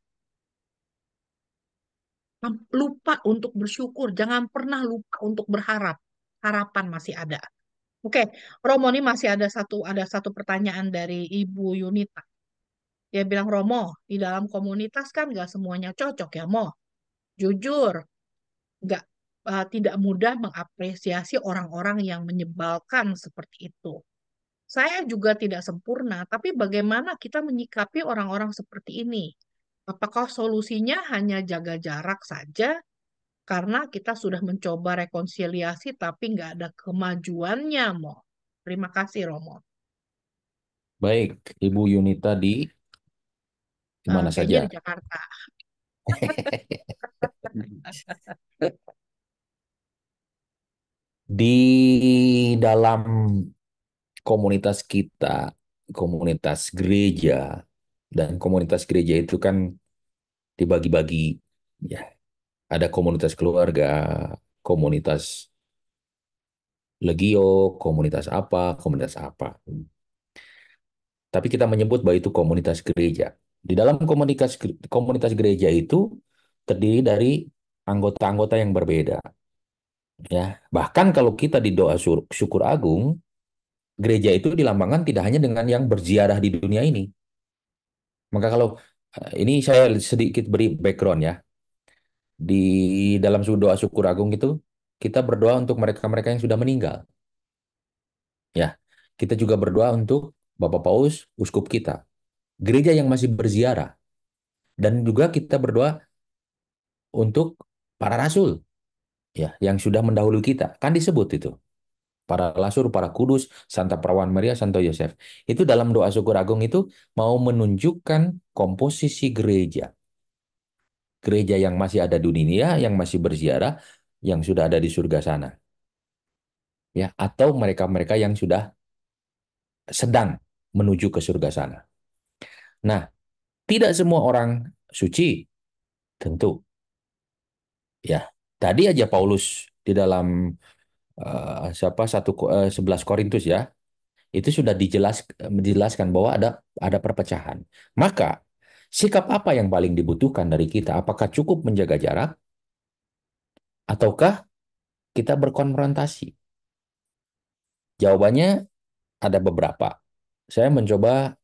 lupa untuk bersyukur, jangan pernah lupa untuk berharap. Harapan masih ada. Oke, Romo ini masih ada satu pertanyaan dari Ibu Yunita. Dia bilang, Romo, di dalam komunitas kan nggak semuanya cocok ya, Mo. Jujur, nggak tidak mudah mengapresiasi orang-orang yang menyebalkan seperti itu. Saya juga tidak sempurna, tapi bagaimana kita menyikapi orang-orang seperti ini? Apakah solusinya hanya jaga jarak saja karena kita sudah mencoba rekonsiliasi tapi nggak ada kemajuannya, Mo? Terima kasih, Romo. Baik, Ibu Yunita di mana Kayaknya saja? di Jakarta. Di dalam komunitas kita, komunitas gereja, dan komunitas gereja itu kan dibagi-bagi, ya. Ada komunitas keluarga, komunitas legio, komunitas apa. Tapi kita menyebut bahwa itu komunitas gereja. Di dalam komunitas gereja itu terdiri dari anggota-anggota yang berbeda. Ya, bahkan kalau kita di doa syukur agung, gereja itu dilambangkan tidak hanya dengan yang berziarah di dunia ini. Maka kalau ini saya sedikit beri background ya. Di dalam doa syukur agung itu kita berdoa untuk mereka-mereka yang sudah meninggal. Ya, kita juga berdoa untuk Bapak Paus, uskup kita, gereja yang masih berziarah, dan juga kita berdoa untuk para rasul, ya, yang sudah mendahului kita. Kan disebut itu, para rasul, para kudus, Santa Perawan Maria, Santo Yosef. Itu dalam doa syukur agung itu mau menunjukkan komposisi gereja. Gereja yang masih ada di dunia, yang masih berziarah, yang sudah ada di surga sana. Ya, atau mereka-mereka yang sudah sedang menuju ke surga sana. Nah, tidak semua orang suci, tentu. Ya, tadi aja Paulus di dalam 11 Korintus ya, itu sudah dijelaskan bahwa ada perpecahan. Maka sikap apa yang paling dibutuhkan dari kita? Apakah cukup menjaga jarak ataukah kita berkonfrontasi? Jawabannya ada beberapa. Saya mencoba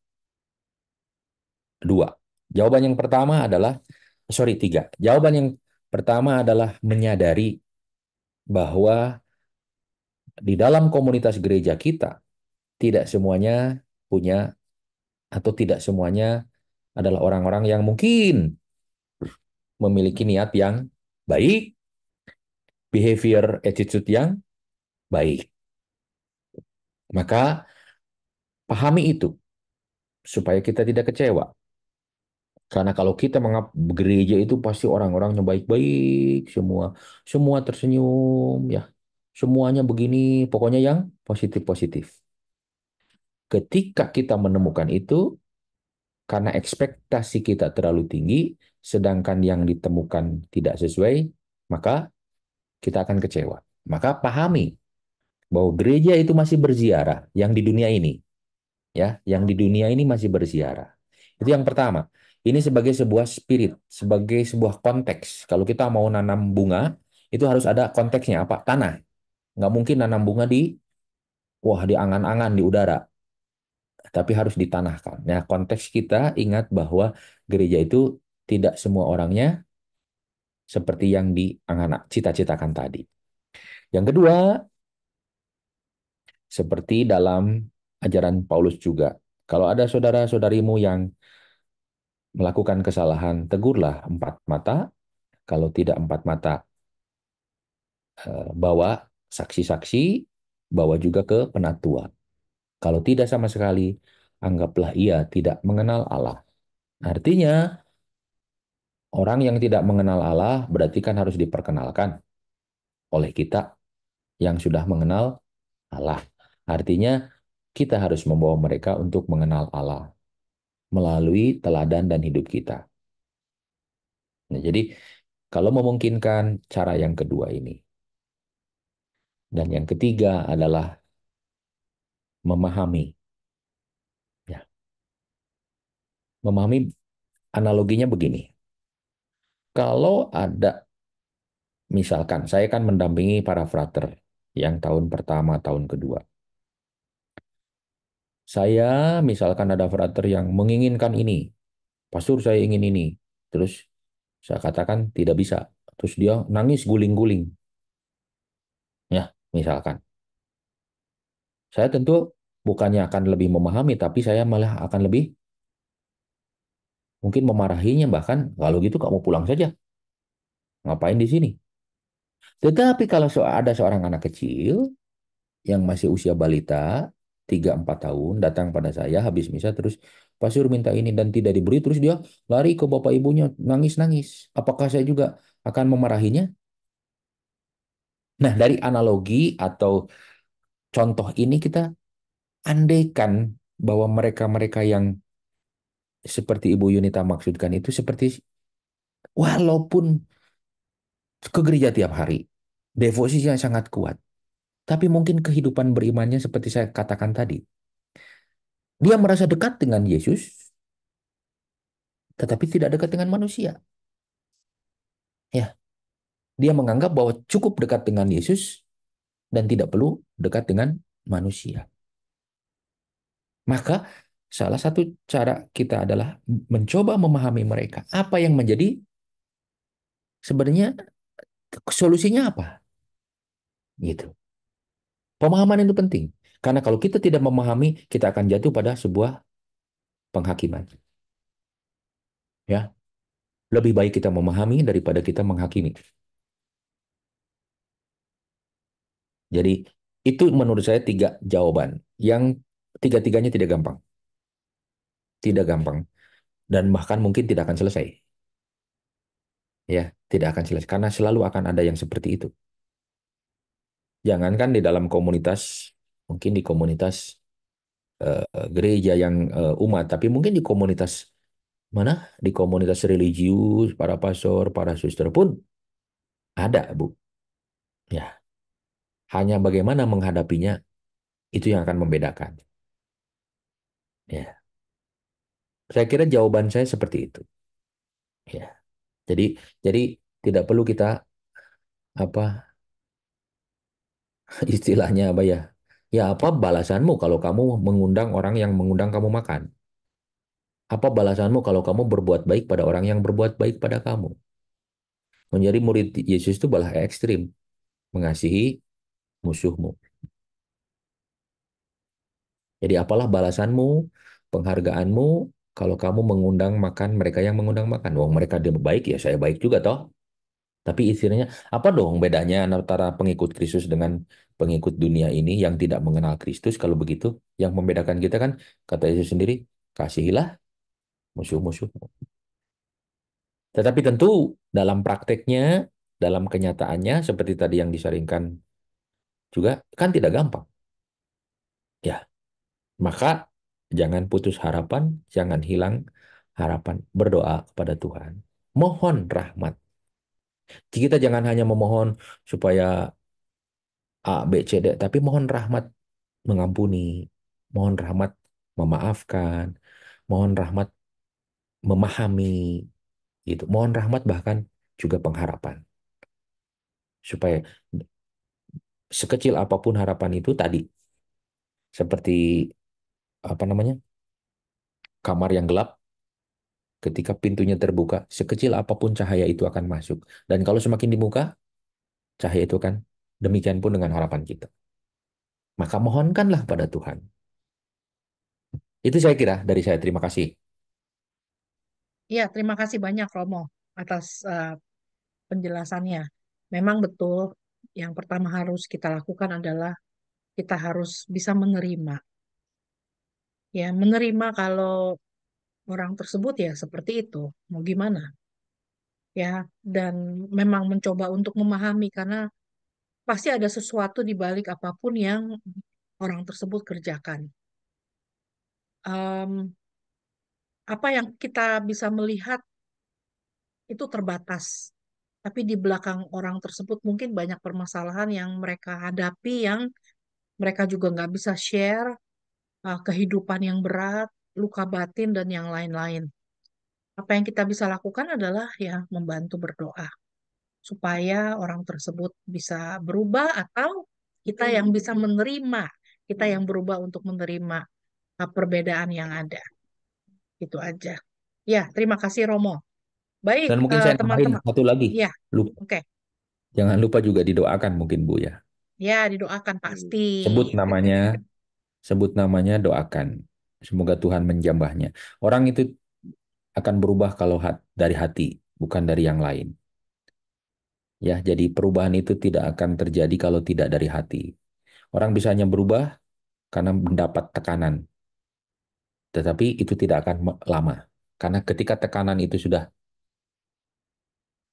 dua. Jawaban yang pertama adalah, sorry, tiga. Jawaban yang pertama adalah menyadari bahwa di dalam komunitas gereja kita tidak semuanya punya atau tidak semuanya adalah orang-orang yang mungkin memiliki niat yang baik, behavior attitude yang baik. Maka pahami itu supaya kita tidak kecewa. Karena kalau kita menganggap gereja itu pasti orang-orangnya baik-baik semua, semua tersenyum ya, semuanya begini, pokoknya yang positif-positif. Ketika kita menemukan itu, karena ekspektasi kita terlalu tinggi, sedangkan yang ditemukan tidak sesuai, maka kita akan kecewa. Maka pahami bahwa gereja itu masih berziarah yang di dunia ini, ya, yang di dunia ini masih berziarah. Itu yang pertama. Ini sebagai sebuah spirit, sebagai sebuah konteks. Kalau kita mau nanam bunga, itu harus ada konteksnya apa? Tanah. Nggak mungkin nanam bunga di angan-angan di udara, tapi harus ditanahkan. Nah, konteks kita ingat bahwa gereja itu tidak semua orangnya seperti yang diangan cita-citakan tadi. Yang kedua, seperti dalam ajaran Paulus juga. Kalau ada saudara-saudarimu yang melakukan kesalahan, tegurlah empat mata. Kalau tidak empat mata, bawa saksi-saksi, bawa juga ke penatua. Kalau tidak sama sekali, anggaplah ia tidak mengenal Allah. Artinya, orang yang tidak mengenal Allah berarti kan harus diperkenalkan oleh kita yang sudah mengenal Allah. Artinya, kita harus membawa mereka untuk mengenal Allah melalui teladan dan hidup kita. Nah, jadi kalau memungkinkan cara yang kedua ini. Dan yang ketiga adalah memahami. Ya, memahami analoginya begini. Kalau ada, misalkan saya kan mendampingi para frater yang tahun pertama, tahun kedua. Saya misalkan ada frater yang menginginkan ini. Pastor saya ingin ini. Terus saya katakan tidak bisa. Terus dia nangis guling-guling. Ya, misalkan. Saya tentu bukannya akan lebih memahami, tapi saya malah akan lebih mungkin memarahinya, bahkan kalau gitu kamu pulang saja. Ngapain di sini? Tetapi kalau ada seorang anak kecil yang masih usia balita, 3-4 tahun, datang pada saya habis misa, terus pastor minta ini dan tidak diberi, terus dia lari ke bapak ibunya, nangis-nangis. Apakah saya juga akan memarahinya? Nah, dari analogi atau contoh ini kita andaikan bahwa mereka-mereka yang seperti Ibu Yunita maksudkan itu seperti walaupun ke gereja tiap hari, devosinya sangat kuat, tapi mungkin kehidupan berimannya seperti saya katakan tadi. Dia merasa dekat dengan Yesus, tetapi tidak dekat dengan manusia. Ya, dia menganggap bahwa cukup dekat dengan Yesus dan tidak perlu dekat dengan manusia. Maka salah satu cara kita adalah mencoba memahami mereka. Apa yang menjadi sebenarnya solusinya apa? Gitu. Pemahaman itu penting. Karena kalau kita tidak memahami, kita akan jatuh pada sebuah penghakiman. Ya, lebih baik kita memahami daripada kita menghakimi. Jadi itu menurut saya 3 jawaban yang tiga-tiganya tidak gampang. Tidak gampang. Dan bahkan mungkin tidak akan selesai. Ya, tidak akan selesai. Karena selalu akan ada yang seperti itu. Jangankan di dalam komunitas, mungkin di komunitas gereja yang umat, tapi mungkin di komunitas mana? Di komunitas religius, para pastor, para suster pun ada, Bu. Ya, hanya bagaimana menghadapinya itu yang akan membedakan. Ya, saya kira jawaban saya seperti itu. Ya, jadi jadi tidak perlu kita apa istilahnya apa ya? Ya apa balasanmu kalau kamu mengundang orang yang mengundang kamu makan? Apa balasanmu kalau kamu berbuat baik pada orang yang berbuat baik pada kamu? Menjadi murid Yesus itu malah ekstrim, mengasihi musuhmu. Jadi apalah balasanmu, penghargaanmu kalau kamu mengundang makan mereka yang mengundang makan. Wong mereka dia baik ya saya baik juga toh. Tapi istilahnya apa dong bedanya antara pengikut Kristus dengan pengikut dunia ini yang tidak mengenal Kristus kalau begitu? Yang membedakan kita kan kata Yesus sendiri, kasihilah musuh-musuhmu. Tetapi tentu dalam prakteknya, dalam kenyataannya seperti tadi yang disaringkan juga kan tidak gampang. Ya, maka jangan putus harapan, jangan hilang harapan. Berdoa kepada Tuhan. Mohon rahmat. Kita jangan hanya memohon supaya A, B, C, D, tapi mohon rahmat mengampuni, mohon rahmat memaafkan, mohon rahmat memahami, gitu. Mohon rahmat bahkan juga pengharapan. Supaya sekecil apapun harapan itu tadi, seperti apa namanya, kamar yang gelap, ketika pintunya terbuka, sekecil apapun cahaya itu akan masuk. Dan kalau semakin dibuka, cahaya itu kan demikian pun dengan harapan kita. Maka mohonkanlah pada Tuhan. Itu saya kira dari saya. Terima kasih. Ya, terima kasih banyak Romo atas penjelasannya. Memang betul, yang pertama harus kita lakukan adalah kita harus bisa menerima. Ya, menerima kalau orang tersebut ya seperti itu. Mau gimana? Ya, dan memang mencoba untuk memahami karena pasti ada sesuatu di balik apapun yang orang tersebut kerjakan. Em, apa yang kita bisa melihat itu terbatas. Tapi di belakang orang tersebut mungkin banyak permasalahan yang mereka hadapi, yang mereka juga nggak bisa share, kehidupan yang berat, luka batin, dan yang lain-lain. Apa yang kita bisa lakukan adalah ya membantu berdoa supaya orang tersebut bisa berubah atau kita yang bisa menerima, kita yang berubah untuk menerima perbedaan yang ada. Itu aja. Ya, terima kasih Romo. Baik, Dan mungkin saya nambahin teman-teman. satu lagi. Ya, Lupa. oke. Jangan lupa juga didoakan mungkin Bu ya. Ya, didoakan pasti. Sebut namanya, sebut namanya, doakan. Semoga Tuhan menjambahnya. Orang itu akan berubah kalau dari hati, bukan dari yang lain. Ya, jadi perubahan itu tidak akan terjadi kalau tidak dari hati. Orang bisa hanya berubah karena mendapat tekanan, tetapi itu tidak akan lama. Karena ketika tekanan itu sudah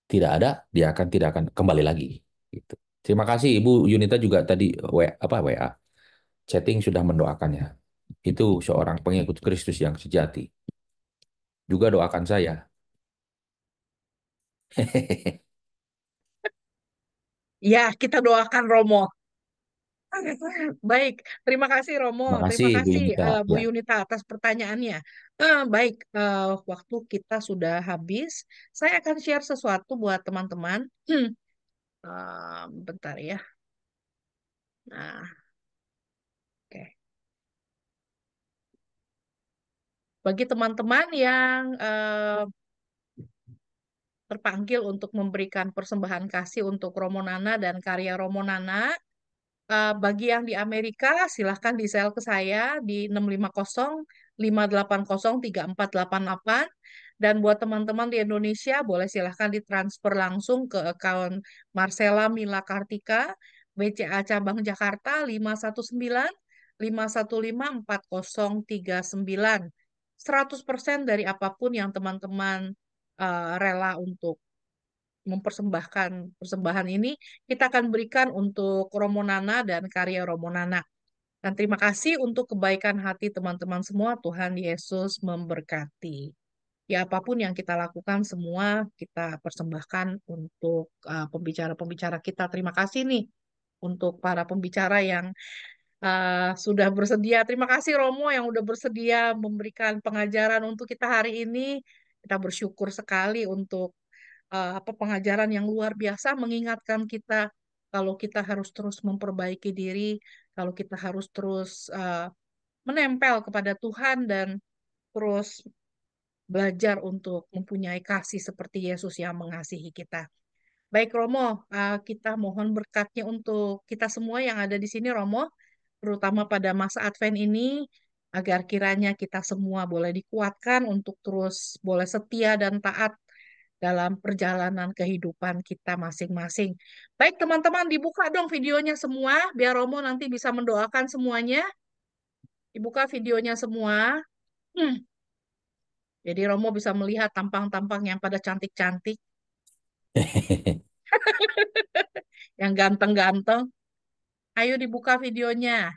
tidak ada, dia akan tidak akan kembali lagi. Gitu. Terima kasih Ibu Yunita juga tadi WA chatting sudah mendoakannya. Itu seorang pengikut Kristus yang sejati. Juga doakan saya. Ya, kita doakan Romo. Baik, terima kasih Romo, Terima kasih terima Ibu kasih Yunita. Bu Ya. Yunita atas pertanyaannya. Baik, waktu kita sudah habis. Saya akan share sesuatu buat teman-teman. Bentar ya. Nah, oke. Bagi teman-teman yang terpanggil untuk memberikan persembahan kasih untuk Romo Nana dan karya Romo Nana, Bagi yang di Amerika, silahkan di sel ke saya di 650-580-3488. Dan buat teman-teman di Indonesia, boleh silahkan ditransfer langsung ke akun Marcella Mila Kartika, BCA Cabang Jakarta 519-515-4039. 100% dari apapun yang teman-teman rela untuk mempersembahkan persembahan ini, kita akan berikan untuk Romo Nana dan karya Romo Nana. Dan terima kasih untuk kebaikan hati teman-teman semua. Tuhan Yesus memberkati. Ya, apapun yang kita lakukan, semua kita persembahkan untuk pembicara-pembicara kita. Terima kasih nih untuk para pembicara yang sudah bersedia. Terima kasih Romo yang sudah bersedia memberikan pengajaran untuk kita hari ini. Kita bersyukur sekali untuk apa pengajaran yang luar biasa mengingatkan kita kalau kita harus terus memperbaiki diri, kalau kita harus terus menempel kepada Tuhan dan terus belajar untuk mempunyai kasih seperti Yesus yang mengasihi kita. Baik Romo, kita mohon berkatnya untuk kita semua yang ada di sini Romo, terutama pada masa Advent ini, agar kiranya kita semua boleh dikuatkan untuk terus boleh setia dan taat dalam perjalanan kehidupan kita masing-masing. Baik teman-teman, dibuka dong videonya semua, biar Romo nanti bisa mendoakan semuanya. Dibuka videonya semua. Hmm. Jadi Romo bisa melihat tampang-tampang yang pada cantik-cantik, yang ganteng-ganteng. Ayo dibuka videonya.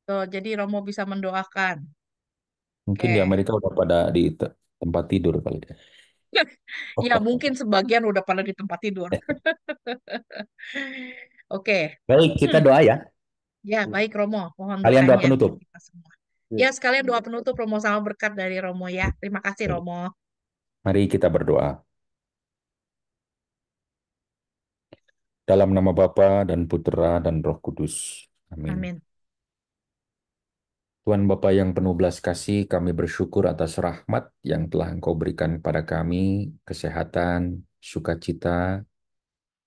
Tuh, jadi Romo bisa mendoakan. Mungkin di Oke. Amerika udah pada di tempat tidur kali ya. Ya, mungkin sebagian udah pada di tempat tidur. Oke. Baik, kita Hmm. doa ya. Ya, baik Romo. Mohon Kalian doa berkahnya penutup. untuk kita semua. Ya, sekalian doa penutup Romo sama berkat dari Romo ya. Terima kasih Baik. Romo. Mari kita berdoa. Dalam nama Bapa dan Putera dan Roh Kudus. Amin. Amin. Tuhan Bapa yang penuh belas kasih, kami bersyukur atas rahmat yang telah Engkau berikan kepada kami, kesehatan, sukacita,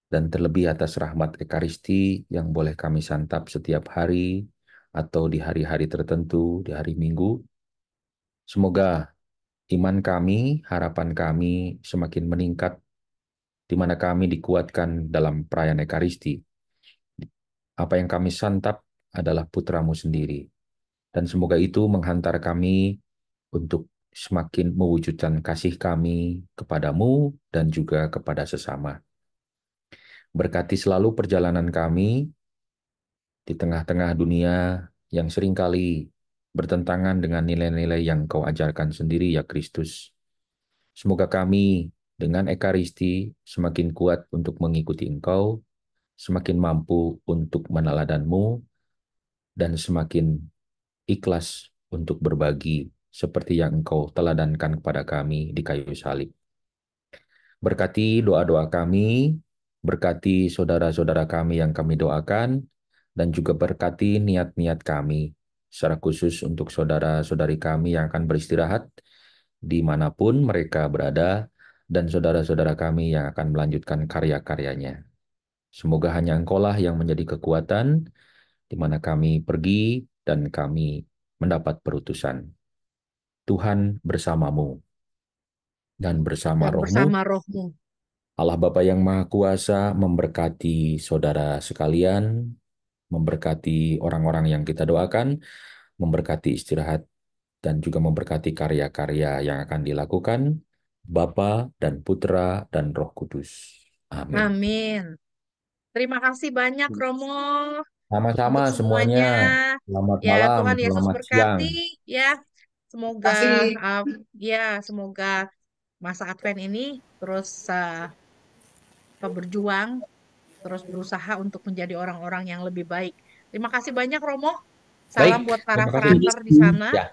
dan terlebih atas rahmat Ekaristi yang boleh kami santap setiap hari atau di hari-hari tertentu, di hari Minggu. Semoga iman kami, harapan kami semakin meningkat, di mana kami dikuatkan dalam perayaan Ekaristi. Apa yang kami santap adalah putramu sendiri. Dan semoga itu menghantar kami untuk semakin mewujudkan kasih kami kepadamu dan juga kepada sesama. Berkati selalu perjalanan kami di tengah-tengah dunia yang seringkali bertentangan dengan nilai-nilai yang Kau ajarkan sendiri, ya Kristus. Semoga kami dengan Ekaristi semakin kuat untuk mengikuti Engkau, semakin mampu untuk meneladanmu, dan semakin ikhlas untuk berbagi seperti yang Engkau teladankan kepada kami di kayu salib. Berkati doa-doa kami, berkati saudara-saudara kami yang kami doakan, dan juga berkati niat-niat kami, secara khusus untuk saudara-saudari kami yang akan beristirahat dimanapun mereka berada, dan saudara-saudara kami yang akan melanjutkan karya-karyanya. Semoga hanya Engkaulah yang menjadi kekuatan, di mana kami pergi dan kami mendapat perutusan. Tuhan bersamamu dan bersama Dan rohmu. bersama rohmu. Allah Bapa yang Maha Kuasa memberkati saudara sekalian, memberkati orang-orang yang kita doakan, memberkati istirahat, dan juga memberkati karya-karya yang akan dilakukan, Bapa dan Putra dan Roh Kudus. Amin. Amin. Terima kasih banyak Romo Sama-sama untuk semuanya. semuanya. Selamat Ya, malam, Tuhan Yesus selamat siang. berkati ya. Semoga Kasih. semoga masa Advent ini terus berjuang, terus berusaha untuk menjadi orang-orang yang lebih baik. Terima kasih banyak Romo. Salam Baik, buat para terima kasih. frater di sana. Ya,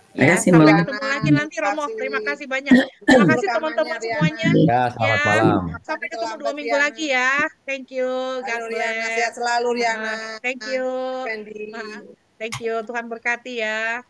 Ya, Makasih, sampai Mbak. ketemu lagi nanti Romo. Kasih. Terima kasih banyak. Terima kasih Rekamannya, teman-teman Riana. semuanya. ya, Ya, selamat malam. sampai Tadi ketemu 2 terlambat, minggu Riana. lagi ya. Thank you. God Ayo, Riana. bless. Sehat selalu, Riana. Thank you. Fendi. Thank you. Tuhan berkati ya.